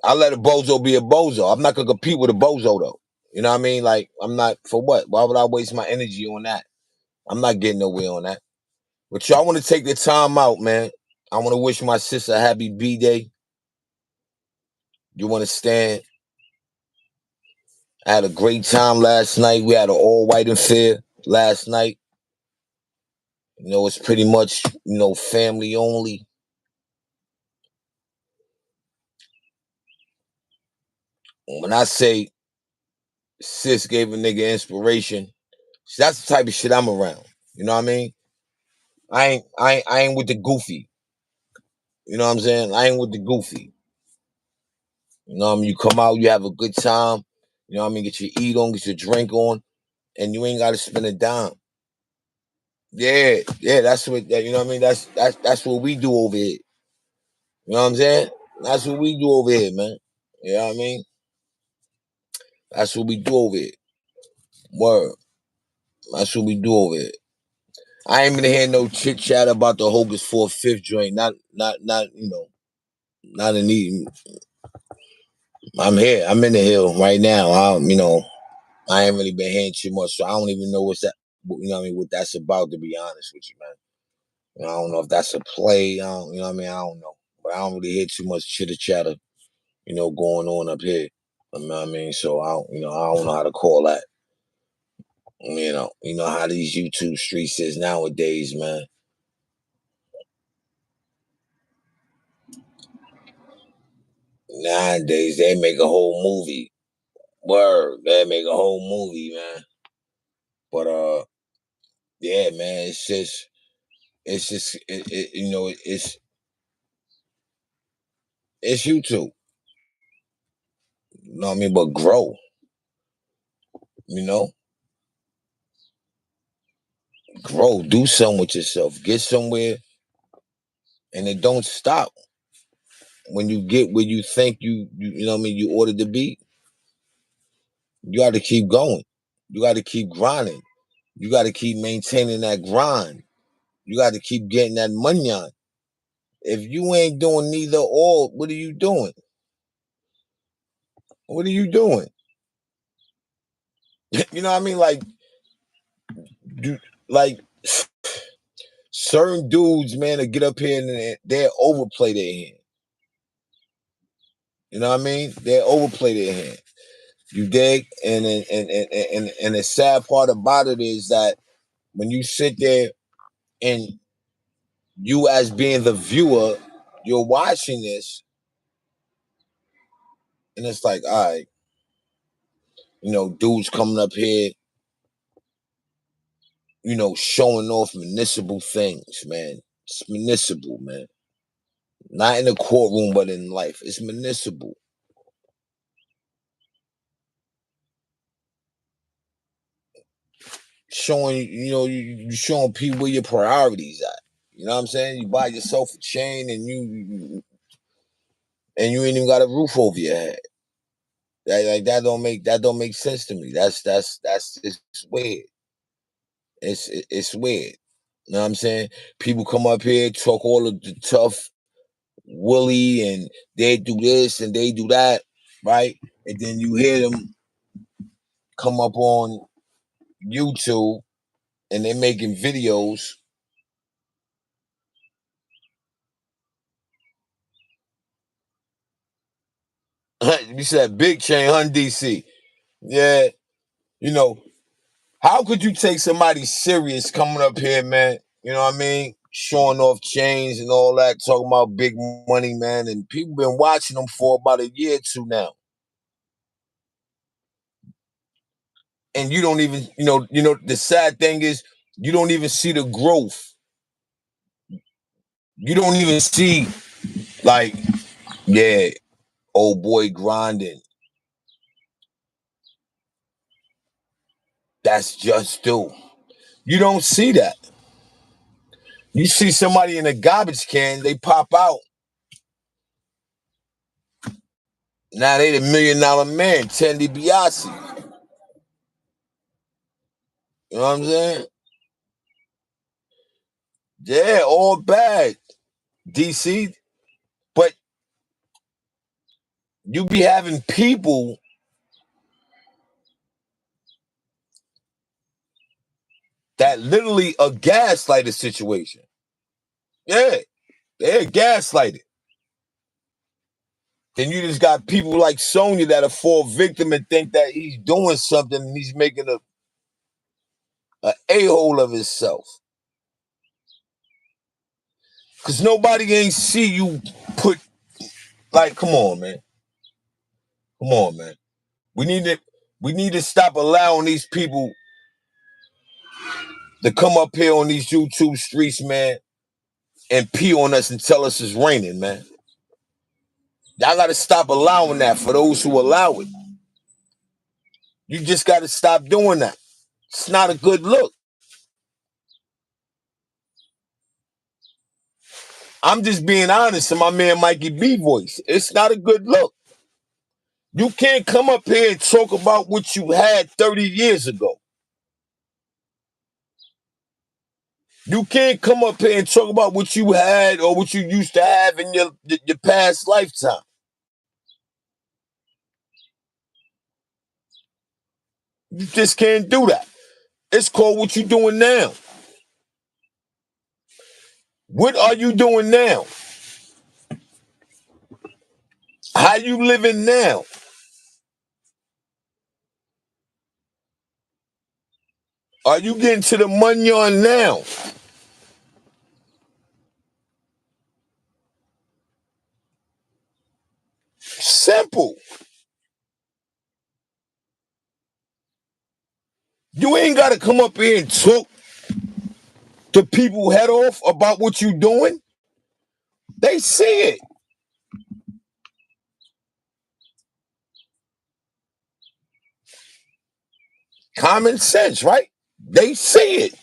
I let a bozo be a bozo. I'm not gonna compete with a bozo though. You know what I mean? Like, I'm not, for what? Why would I waste my energy on that? I'm not getting nowhere on that. But y'all want to take the time out, man. I want to wish my sister a happy B-Day. You want to stand? I had a great time last night. We had an all-white affair last night. It's pretty much, family only. When I say sis gave a nigga inspiration, that's the type of shit I'm around. You know what I mean? I ain't with the goofy. You know what I'm saying? I ain't with the goofy. You know what I mean? You come out, you have a good time. You know what I mean? Get your eat on, get your drink on, and you ain't got to spend a dime. Yeah, yeah, that's what you know what I mean. That's what we do over here. You know what I'm saying? That's what we do over here, man. You know what I mean? That's what we do over here. Word. That's what we do over here. I ain't gonna hear no chit chat about the Hocus for fifth joint. Not. Not in the. I'm here. I'm in the hill right now. I ain't really been hearing too much, so I don't even know what's that. You know what I mean? What that's about, to be honest with you, man. I don't know if that's a play. You know what I mean? I don't know, but I don't really hear too much chitter chatter, going on up here. You know what I mean? So I don't know how to call that. You know how these YouTube streets is nowadays, man. Nowadays they make a whole movie. Word, they make a whole movie, man. But yeah, man, it's just it's YouTube. You know what I mean? But grow, you know, grow, do something with yourself, get somewhere, and it don't stop when you get where you think you know what I mean, you ordered to be. You got to keep going. You got to keep grinding. You got to keep maintaining that grind. You got to keep getting that money on. If you ain't doing neither or, what are you doing? What are you doing? You know what I mean? Do, like certain dudes, man, that get up here and they overplay their hand. You know what I mean? They overplay their hand. You dig? And the sad part about it is that when you sit there and you, as being the viewer, you're watching this, and it's like, all right, dudes coming up here, showing off municipal things, man. It's municipal, man. Not in the courtroom, but in life. It's municipal. Showing, you showing people where your priorities at. You know what I'm saying? You buy yourself a chain and you ain't even got a roof over your head. That don't make sense to me. That's just weird. It's weird. You know what I'm saying? People come up here, talk all of the tough woolly, and they do this and they do that, right? And then you hear them come up on YouTube and they're making videos. You said big chain, hun, DC. Yeah, you know, how could you take somebody serious coming up here, man? You know what I mean? Showing off chains and all that, talking about big money, man. And people been watching them for about a year or two now. And you don't even, the sad thing is you don't even see the growth. You don't even see like, yeah, old boy grinding. That's just due. You don't see that. You see somebody in a garbage can, they pop out. Now they the $1 million man, Tandy Biasi. You know what I'm saying? Yeah, all bad. DC. But you be having people that literally a gaslighted situation. Yeah, they're gaslighted. Then you just got people like Sonya that fall victim and think that he's doing something and he's making a a-hole of himself. Cause nobody ain't see you put like, come on, man. Come on, man. We need to we need to stop allowing these people to come up here on these YouTube streets, man, and pee on us and tell us it's raining, man. Y'all gotta stop allowing that for those who allow it. You just gotta stop doing that. It's not a good look. I'm just being honest in my man Mikey B voice. It's not a good look. You can't come up here and talk about what you had 30 years ago. You can't come up here and talk about what you had or what you used to have in your past lifetime. You just can't do that. It's called what you doing now. What are you doing now? How you living now? Are you getting to the money on now? Simple. You ain't got to come up here and talk to people head off about what you doing. They see it. Common sense, right? They see it.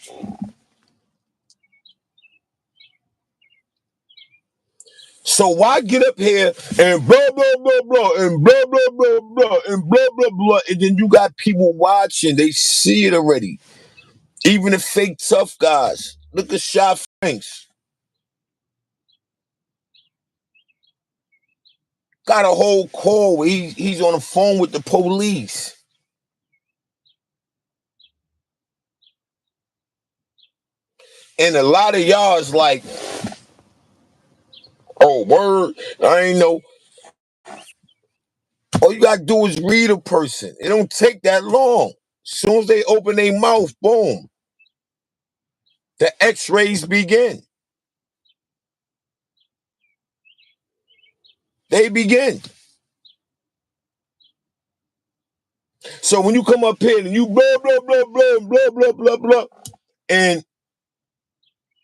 So why get up here and blah blah blah blah and blah blah blah blah and blah blah blah, and then you got people watching. They see it already. Even the fake tough guys. Look at Shy Franks. Got a whole call where he's on the phone with the police. And a lot of y'all is like, oh, word, I ain't know. All you gotta do is read a person. It don't take that long. As soon as they open their mouth, boom, the x-rays begin. They begin. So when you come up here and you blah, blah, blah, blah, blah, blah, blah, blah, and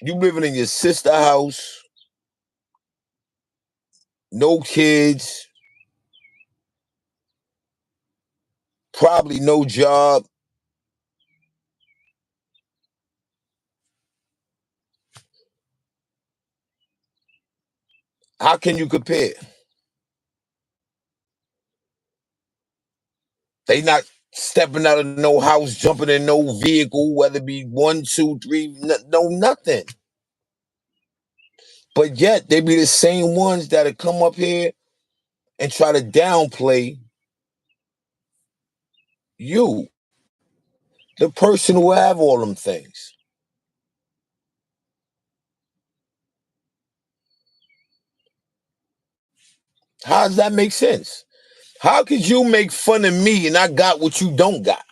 you living in your sister house, no kids, probably no job, how can you compare? They not stepping out of no house, jumping in no vehicle, whether it be one, two, three, no nothing. But yet they be the same ones that'll come up here and try to downplay you, the person who have all them things. How does that make sense? How could you make fun of me and I got what you don't got?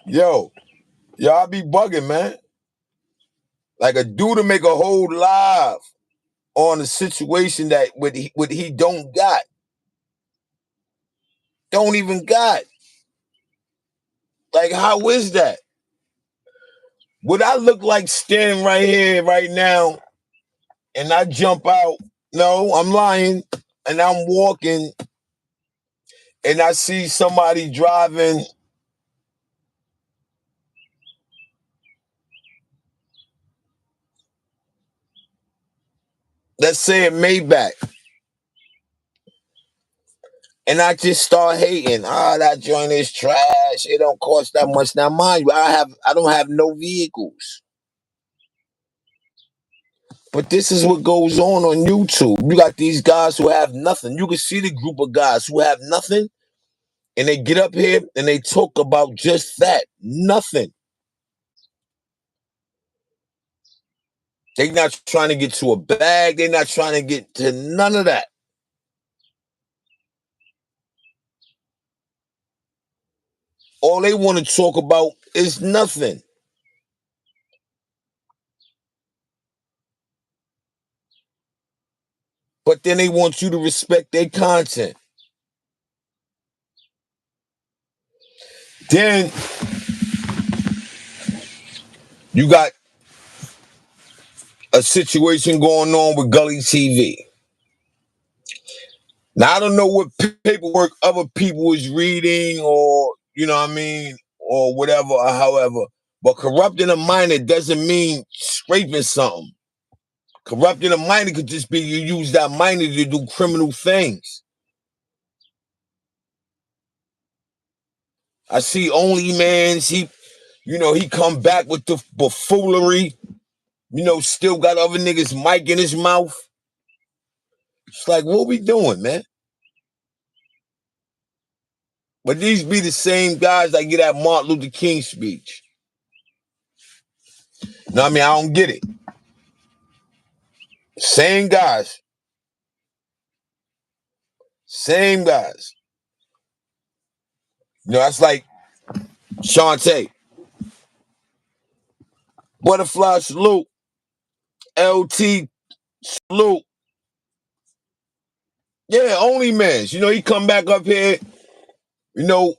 Yo, y'all be bugging, man. Like a dude to make a whole live on a situation that what he don't got. Don't even got. Like, how is that? Would I look like standing right here, right now, and I jump out? No, I'm lying. And I'm walking and I see somebody driving, let's say a Maybach, and I just start hating. Ah, that joint is trash. It don't cost that much. Now, mind you, I don't have no vehicles. But this is what goes on YouTube. You got these guys who have nothing. You can see the group of guys who have nothing, and they get up here and they talk about just that, nothing. They're not trying to get to a bag. They're not trying to get to none of that. All they want to talk about is nothing. But then they want you to respect their content. Then you got a situation going on with Gully TV. Now I don't know what paperwork other people is reading, or you know what I mean, or whatever, or however. But corrupting a minor doesn't mean scraping something. Corrupting a minor could just be you use that minor to do criminal things. I see Only Mans, he come back with the buffoonery, still got other niggas mic in his mouth. It's like, what we doing, man? But these be the same guys that get that Martin Luther King speech. No, I mean, I don't get it. Same guys. Same guys. That's like Shantae. Butterfly salute. LT salute. Yeah, Only Mans. He come back up here, you know,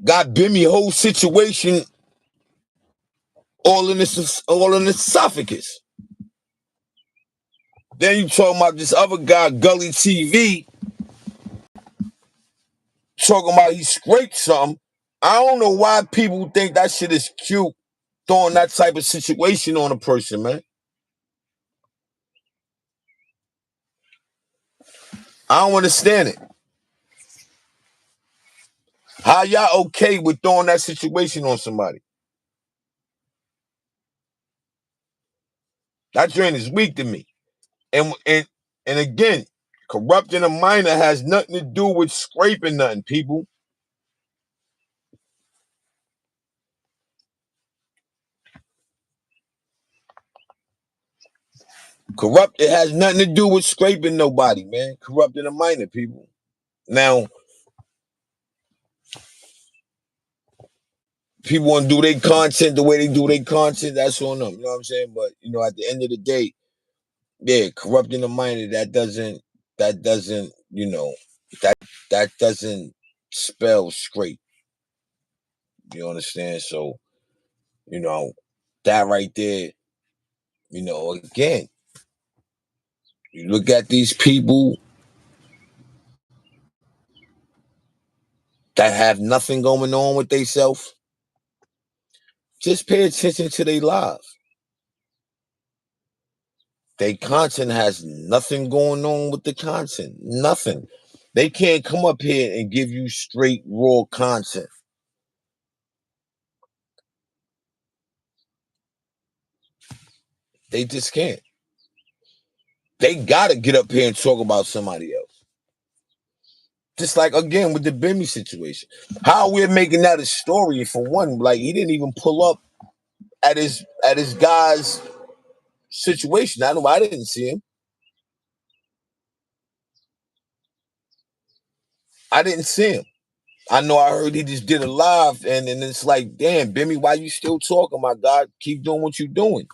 got Bimmy whole situation all in the esophagus. Then you talking about this other guy, Gully TV, talking about he scraped something. I don't know why people think that shit is cute, throwing that type of situation on a person, man. I don't understand it. How y'all okay with throwing that situation on somebody? That joint is weak to me. And again, corrupting a minor has nothing to do with scraping nothing, people. It has nothing to do with scraping nobody, man. Corrupting a minor, people. Now, people want to do their content the way they do their content. That's on them. You know what I'm saying? But at the end of the day, yeah, corrupting a minor that doesn't that doesn't spell scrape. You understand? So you know that right there. Again, you look at these people that have nothing going on with themselves. Just pay attention to their lives. They content has nothing going on with the content. Nothing. They can't come up here and give you straight raw content. They just can't. They gotta get up here and talk about somebody else. Just like again with the Bimmy situation. How we're making that a story for one, like he didn't even pull up at his guy's situation. I didn't see him. I didn't see him. I know I heard he just did a live and it's like, damn, Bimmy, why you still talking, my God? Keep doing what you're doing.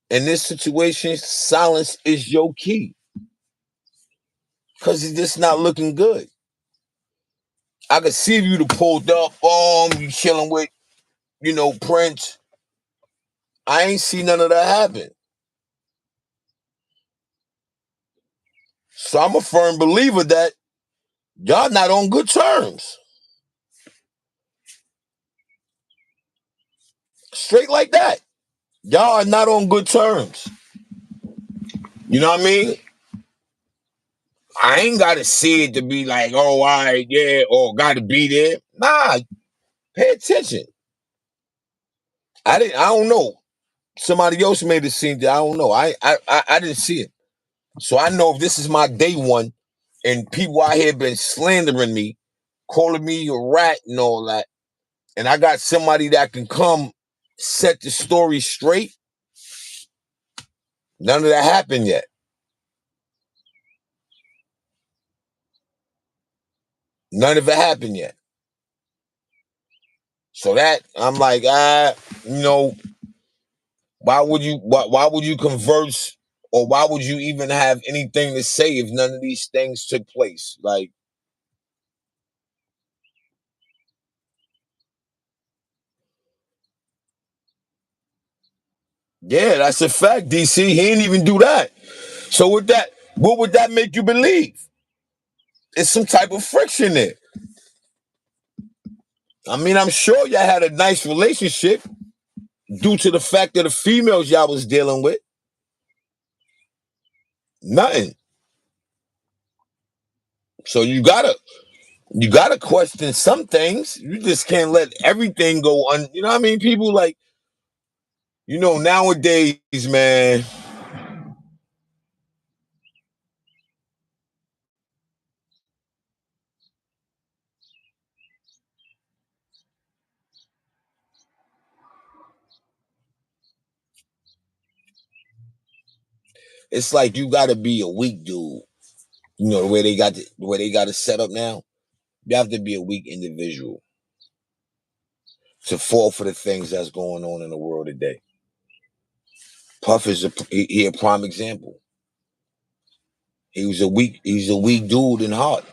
In this situation, silence is your key. Cause it's just not looking good. I could see if you'd have pulled up, you chilling with, Prince. I ain't see none of that happen. So I'm a firm believer that y'all not on good terms. Straight like that. Y'all are not on good terms. You know what I mean? I ain't gotta see it to be like, oh, all right, yeah, or gotta be there. Nah, pay attention. I don't know. Somebody else made it seem that I don't know. I didn't see it. So I know if this is my day one and people out here been slandering me, calling me a rat and all that, and I got somebody that can come set the story straight, none of that happened yet. None of it happened yet. So that I'm like, you know, why would you converse or why would you even have anything to say if none of these things took place? Like, yeah, that's a fact, DC. He didn't even do that. So with that, what would that make you believe? It's some type of friction there. I mean, I'm sure y'all had a nice relationship due to the fact of the females y'all was dealing with. Nothing. So you gotta question some things. You just can't let everything go on. You know what I mean? People like, nowadays, man, it's like you gotta be a weak dude. The way they got it set up now. You have to be a weak individual to fall for the things that's going on in the world today. Puff is he a prime example. He's a weak dude in heart.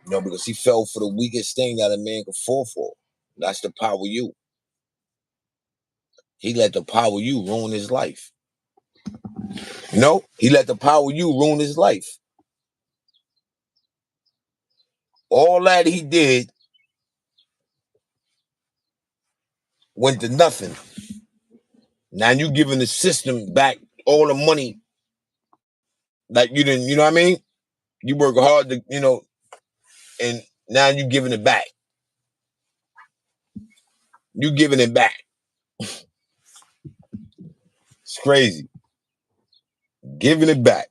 Because he fell for the weakest thing that a man could fall for. That's the power you. He let the power you ruin his life. He let the power you ruin his life. All that he did went to nothing. Now you giving the system back all the money that you didn't, you know what I mean? You work hard to, and now you giving it back. You giving it back. It's crazy. Giving it back.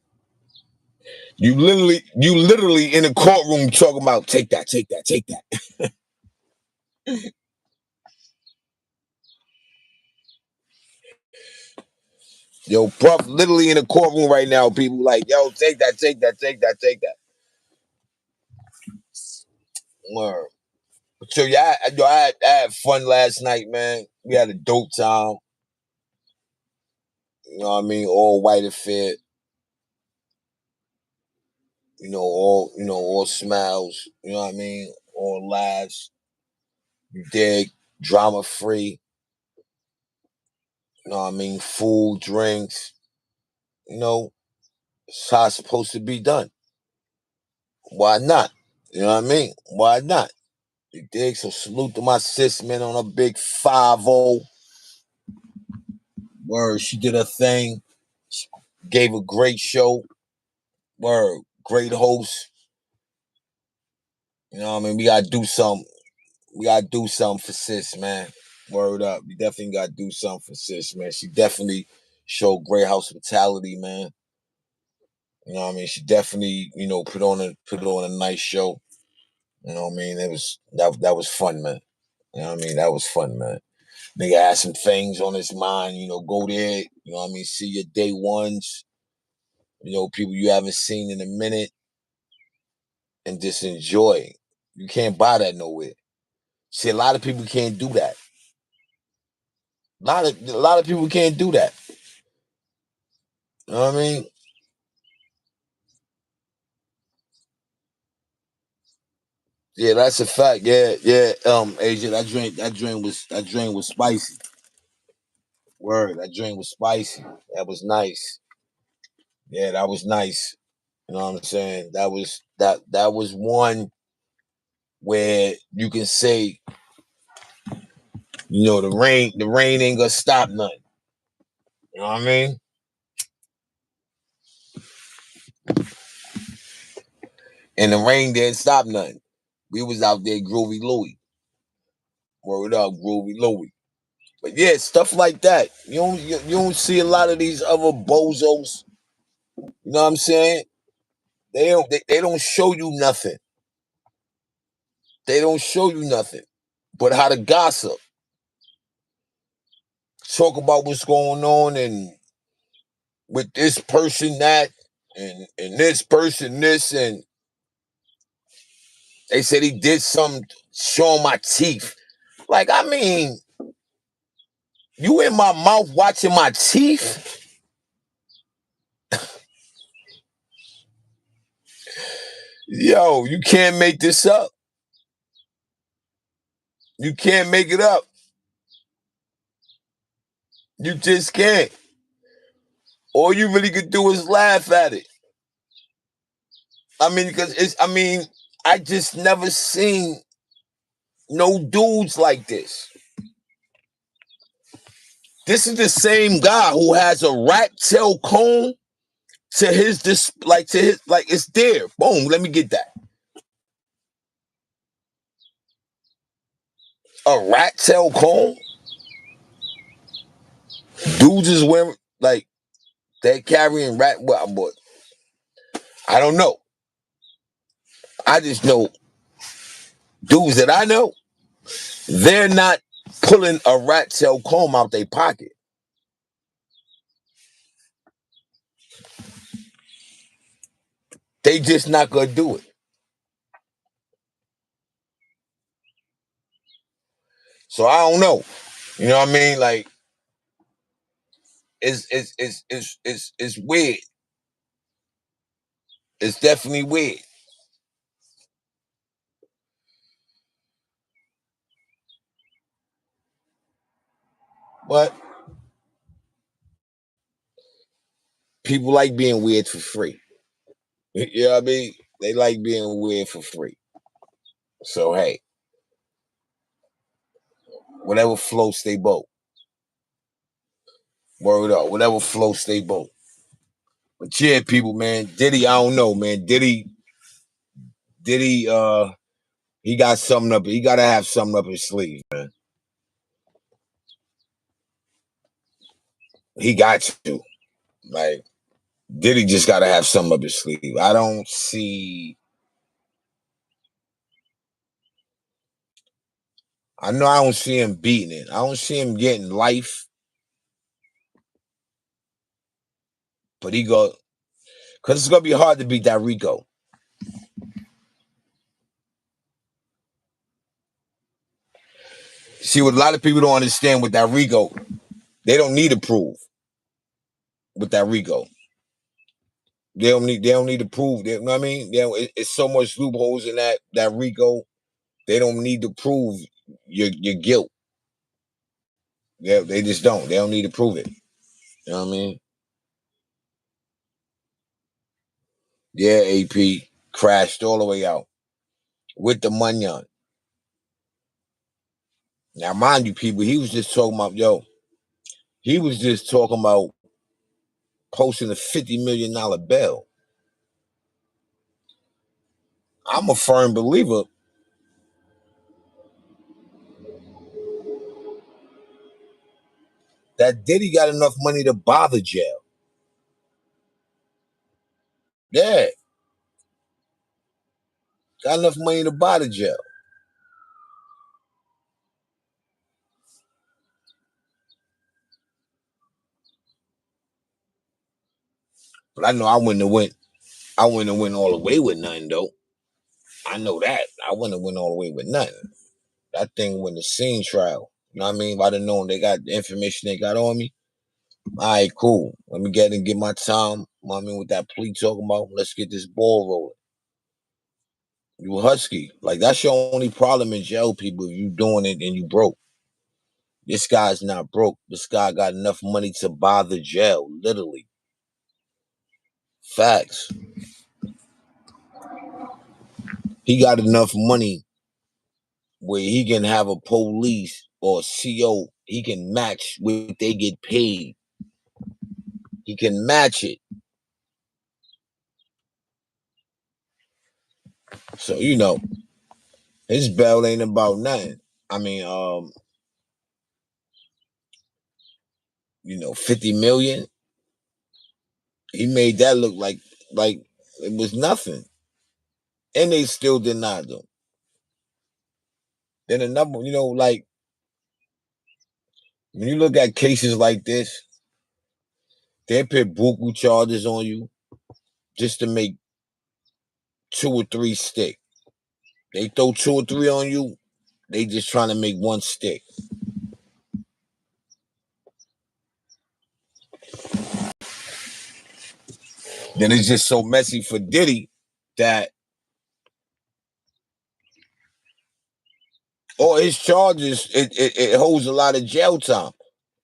You literally in a courtroom talking about take that, take that, take that. Yo, Puff literally in a courtroom right now, people like, yo, take that, take that, take that, take that. Word. So yeah, I had fun last night, man. We had a dope time. You know what I mean? All white affair. All smiles. You know what I mean? All laughs. You dig? Drama free. You know what I mean? Food, drinks. You know, it's how it's supposed to be done. Why not? You know what I mean? Why not? You dig? So salute to my sis, man, on a big 5-0. Word, she did her thing. Gave a great show. Word, great host. You know what I mean? We gotta do something. We gotta do something for sis, man. Word up. We definitely gotta do something for sis, man. She definitely showed great hospitality, man. You know what I mean? She definitely, put on a nice show. You know what I mean? That was fun, man. You know what I mean? That was fun, man. Nigga had some things on his mind, go there, you know what I mean? See your day ones, people you haven't seen in a minute and just enjoy. You can't buy that nowhere. See, a lot of people can't do that. A lot of people can't do that. You know what I mean? Yeah, that's a fact. Yeah, yeah. Asia, that drink was spicy. Word, that drink was spicy. That was nice. Yeah, that was nice. You know what I'm saying? That was one where you can say, the rain ain't gonna stop nothing. You know what I mean? And the rain didn't stop nothing. We was out there groovy Louie. Word up, groovy Louie. But yeah, stuff like that. You don't see a lot of these other bozos. You know what I'm saying? They don't show you nothing. They don't show you nothing. But how to gossip. Talk about what's going on and with this person that and this person this and they said he did something showing my teeth. Like, I mean, you in my mouth watching my teeth? Yo, you can't make this up. You can't make it up. You just can't. All you really could do is laugh at it. I mean, I just never seen no dudes like this. This is the same guy who has a rat tail comb to his it's there. Boom, let me get that. A rat tail comb? Dudes is wearing like they're carrying rat well, but I don't know. I just know dudes that I know, they're not pulling a rat tail comb out their pocket. They just not gonna do it. So I don't know. You know what I mean? Like it's weird. It's definitely weird. But people like being weird for free. You know what I mean? They like being weird for free. So hey, whatever floats they boat. Word up. Whatever floats they boat. But yeah, people, man, Diddy, I don't know, man. Diddy, he got something up. He gotta have something up his sleeve, man. He got to. Like, Diddy just gotta have something up his sleeve. I don't see him beating it. I don't see him getting life, but because it's gonna be hard to beat that Rico. See, what a lot of people don't understand with that Rico, they don't need to prove with that Rico. They don't need to prove. You know what I mean? It's so much loopholes in that Rico. They don't need to prove your guilt. They just don't. They don't need to prove it. You know what I mean? Yeah, AP crashed all the way out with the money on. Now, mind you, people, he was just talking about posting a $50 million bail. I'm a firm believer that Diddy got enough money to buy the jail. Yeah, got enough money to buy the jail. But I know I wouldn't have went. I wouldn't have went all the way with nothing though. I know that. I wouldn't have went all the way with nothing. That thing went to scene trial. You know what I mean? If I'd have known they got the information they got on me, all right, cool. Let me get and get my time. You know what I mean, with that plea talking about, let's get this ball rolling. You husky. Like, that's your only problem in jail, people, if you doing it and you broke. This guy's not broke. This guy got enough money to buy the jail, literally. Facts. He got enough money where he can have a police or a CO, he can match what they get paid. He can match it. So, his bail ain't about nothing. I mean, 50 million. He made that look like it was nothing. And they still denied him. Then another, like when you look at cases like this, they put buku charges on you just to make two or three stick. They throw two or three on you, they just trying to make one stick. Then it's just so messy for Diddy that all his charges, it holds a lot of jail time.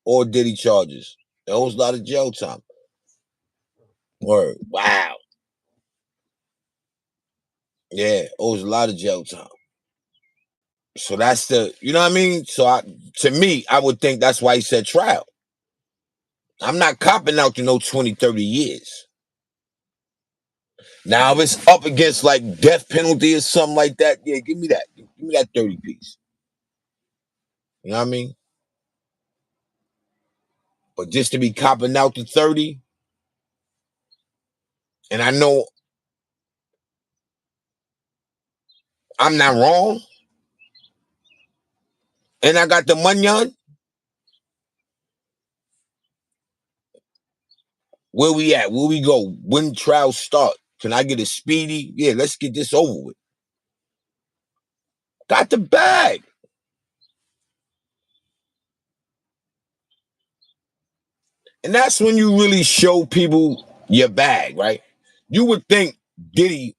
Or Diddy charges. It holds a lot of jail time. Word. Wow. Yeah, owes a lot of jail time. So that's you know what I mean? So to me, I would think that's why he said trial. I'm not copping out to no 20, 30 years. Now, if it's up against like death penalty or something like that, yeah, give me that. Give me that 30 piece. You know what I mean? But just to be copping out to 30, and I know I'm not wrong, and I got the money on, where we at? Where we go? When trials start? Can I get a speedy? Yeah, let's get this over with. Got the bag. And that's when you really show people your bag, right? You would think Diddy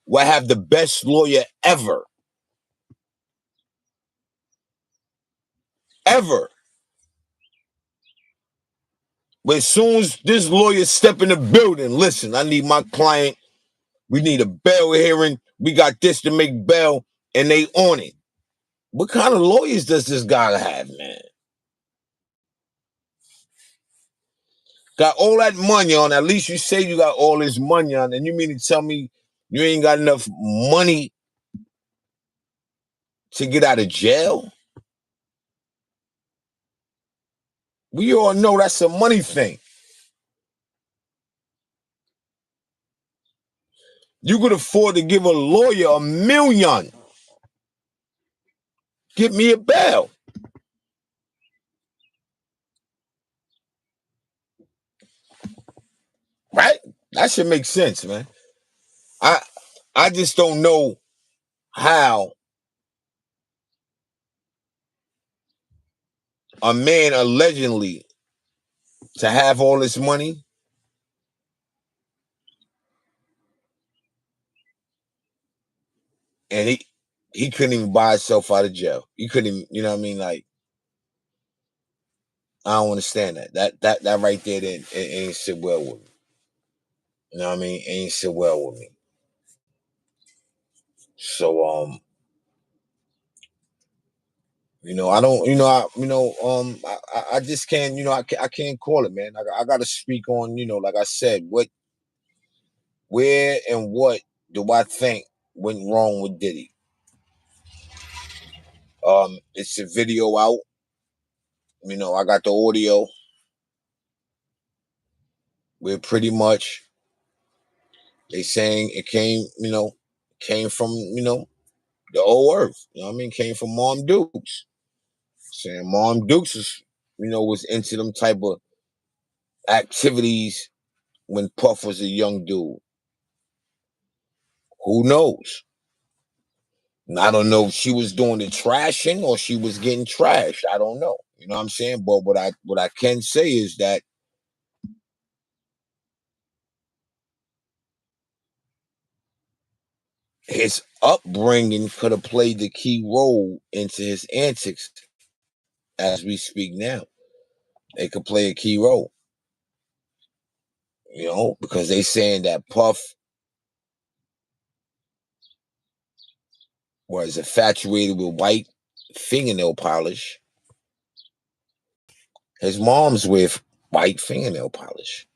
would have the best lawyer ever. Ever. But as soon as this lawyer step in the building, listen, I need my client. We need a bail hearing. We got this to make bail, and they on it. What kind of lawyers does this guy have, man? Got all that money on. At least you say you got all this money on, and you mean to tell me you ain't got enough money to get out of jail? We all know that's a money thing. You could afford to give a lawyer $1 million. Get me a bail. Right? That should make sense, man. I I just don't know how a man allegedly to have all this money and he couldn't even buy himself out of jail. He couldn't even, you know what I mean? Like, I don't understand that. That right there it ain't sit well with me. You know what I mean? It ain't sit well with me. So I don't, I just can't, I can't call it, man. I got to speak on, like I said, where and what do I think went wrong with Diddy? It's a video out. I got the audio where pretty much they saying it came from, the old earth. You know what I mean? Came from Mom Dukes. Saying Mom Dukes was into them type of activities when Puff was a young dude. Who knows? And I don't know if she was doing the trashing or she was getting trashed. I don't know. You know what I'm saying? But what I can say is that his upbringing could have played the key role into his antics as we speak now. It could play a key role, because they saying that Puff was infatuated with white fingernail polish. His mom's with white fingernail polish.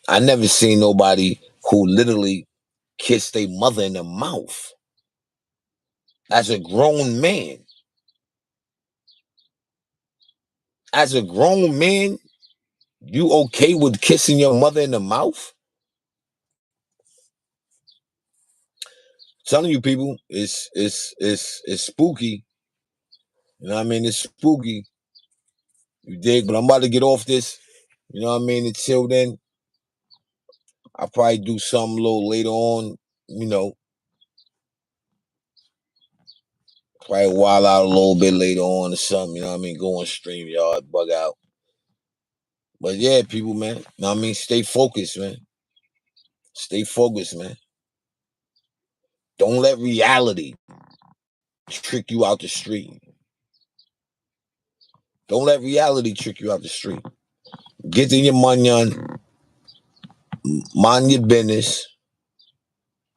I never seen nobody who literally kissed their mother in the mouth as a grown man. As a grown man, you okay with kissing your mother in the mouth? Telling you people, it's spooky. You know what I mean? It's spooky. You dig? But I'm about to get off this. You know what I mean? Until then, I'll probably do something a little later on. Probably wild out a little bit later on or something. You know what I mean? Go on StreamYard, bug out. But yeah, people, man. You know what I mean? Stay focused, man. Stay focused, man. Don't let reality trick you out the street. Don't let reality trick you out the street. Get in your money on, mind your business,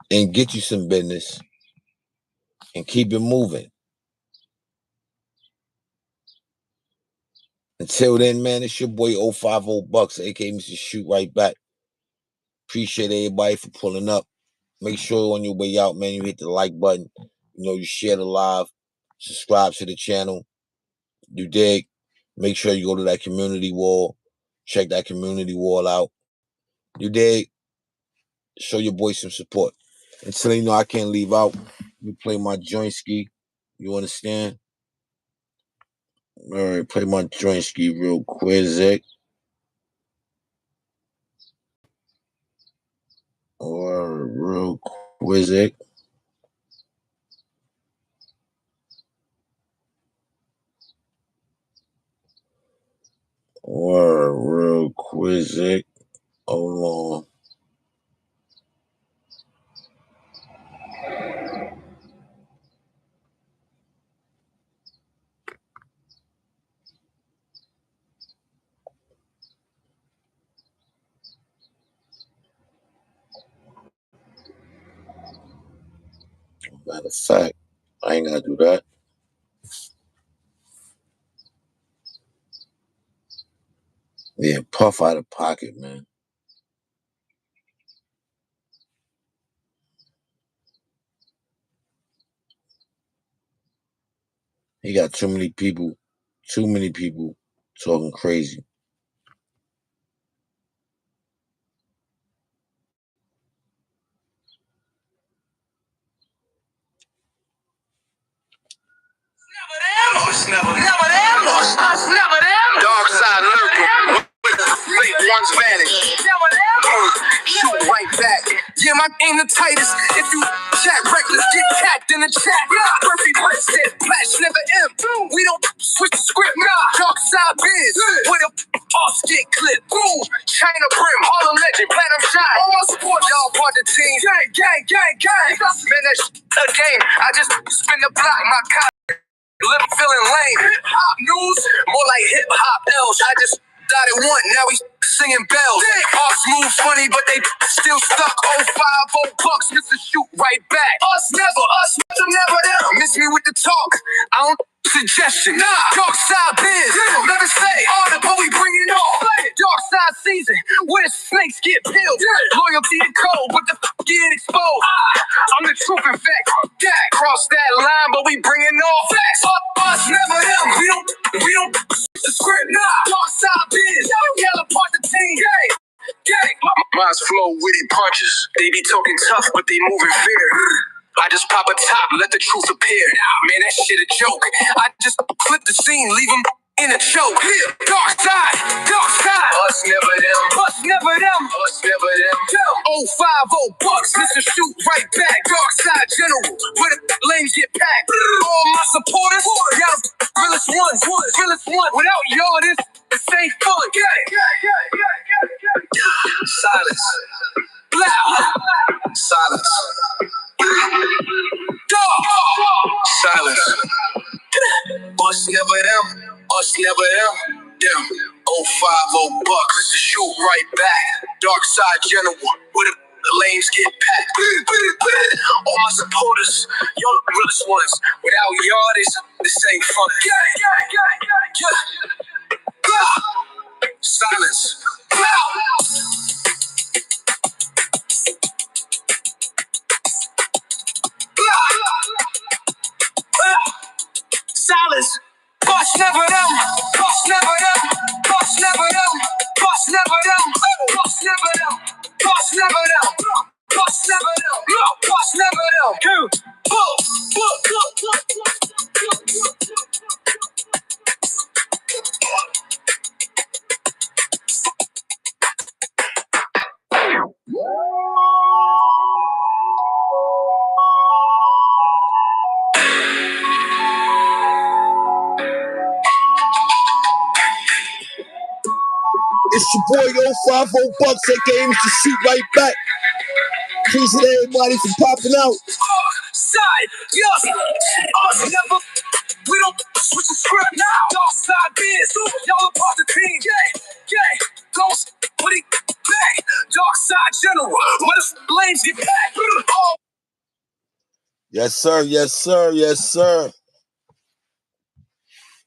and get you some business, and keep it moving. Until then, man, it's your boy 050 Bucks, aka Mr. Shoot Right Back. Appreciate everybody for pulling up. Make sure on your way out, man, you hit the like button. You share the live, subscribe to the channel. You dig? Make sure you go to that community wall. Check that community wall out. You dig? Show your boy some support. Until I can't leave out. You play my joint ski. You understand? All right, play my joint ski real quick. Or real quick. Or real quick. Hold on. Matter of fact, I ain't gotta do that. Yeah, Puff out of pocket, man. He got too many people talking crazy. Never them. Dark side lurking. Fate once vanished. Shoot right back. Yeah, my aim the tightest. If you chat reckless, get cacked in the chat. Murphy said, Flash never M. We don't switch the script. Dark side biz. Where the offs get clipped. Boom. China Brim, Harlem Legend, Platinum Shine. All my support, y'all part the team. Gang. Man, that's a game. I just spin the block, my cop. Lip feeling lame. Hip hop news, more like hip hop else. I just Got it one, now we singing bells. Us move funny, but they still stuck. 050 bucks, Mr. Shoot right back. Us never them. Miss me with the talk. I don't suggestion. Dark side biz. Never say honor, but we bring it on. Dark side season, where the snakes get peeled. Loyalty to code, but the get exposed. I'm the truth and fact. Cross that line, but we bring it all. Facts. Us never them. We don't the script. Dark side biz. Yell apart the team. Mine's flow witty punches. They be talking tough, but they moving fear. I just pop a top, let the truth appear. Man, that shit a joke. I just flip the scene, leave them in a choke. Dark side. Us never them. Us never them. 050 bucks, Mr. Shoot right back. Dark side general, where the lanes get packed. All my supporters, y'all the realest ones. Without y'all, this ain't fun. Silence. Loud. Silence. Silence. Us never them. 050 bucks, Mr. Shoot right back. Dark side general, where the lanes get packed. All my supporters, y'all the realest ones. Without y'all, this ain't fun. Silence. Silence. Bust never them. Bust never them. Bust never them. Bust never them. Bust never them. Bust never them. Bust never them. Bust never them. It's your boy 050 bucks, aka Mr. Shoot right back. Appreciate everybody for popping out. Side, yes, us never. We don't switch the script now. Dark side biz, y'all apart the team. Don't put it back. Dark side general, where the lanes get packed. Yes, sir.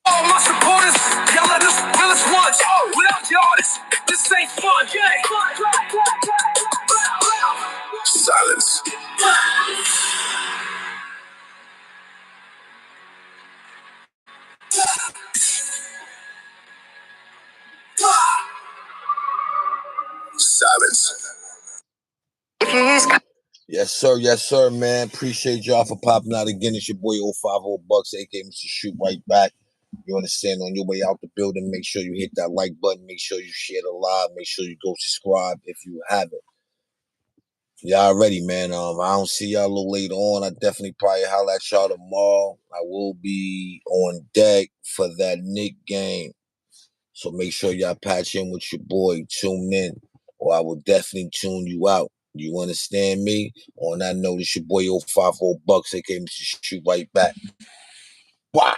All my supporters, y'all are the realest ones. Without y'all, this ain't fun. Silence. Yes, sir, man. Appreciate y'all for popping out again. It's your boy 050 bucks, aka Mr. Shoot right back. You understand? On your way out the building, make sure you hit that like button. Make sure you share the live. Make sure you go subscribe if you haven't. Y'all ready, man. I don't see y'all a little later on. I definitely probably holler at y'all tomorrow. I will be on deck for that Nick game. So make sure y'all patch in with your boy. Tune in, or I will definitely tune you out. You understand me? On that note, it's your boy 050 bucks, aka Mr. Shoot right back. Wow.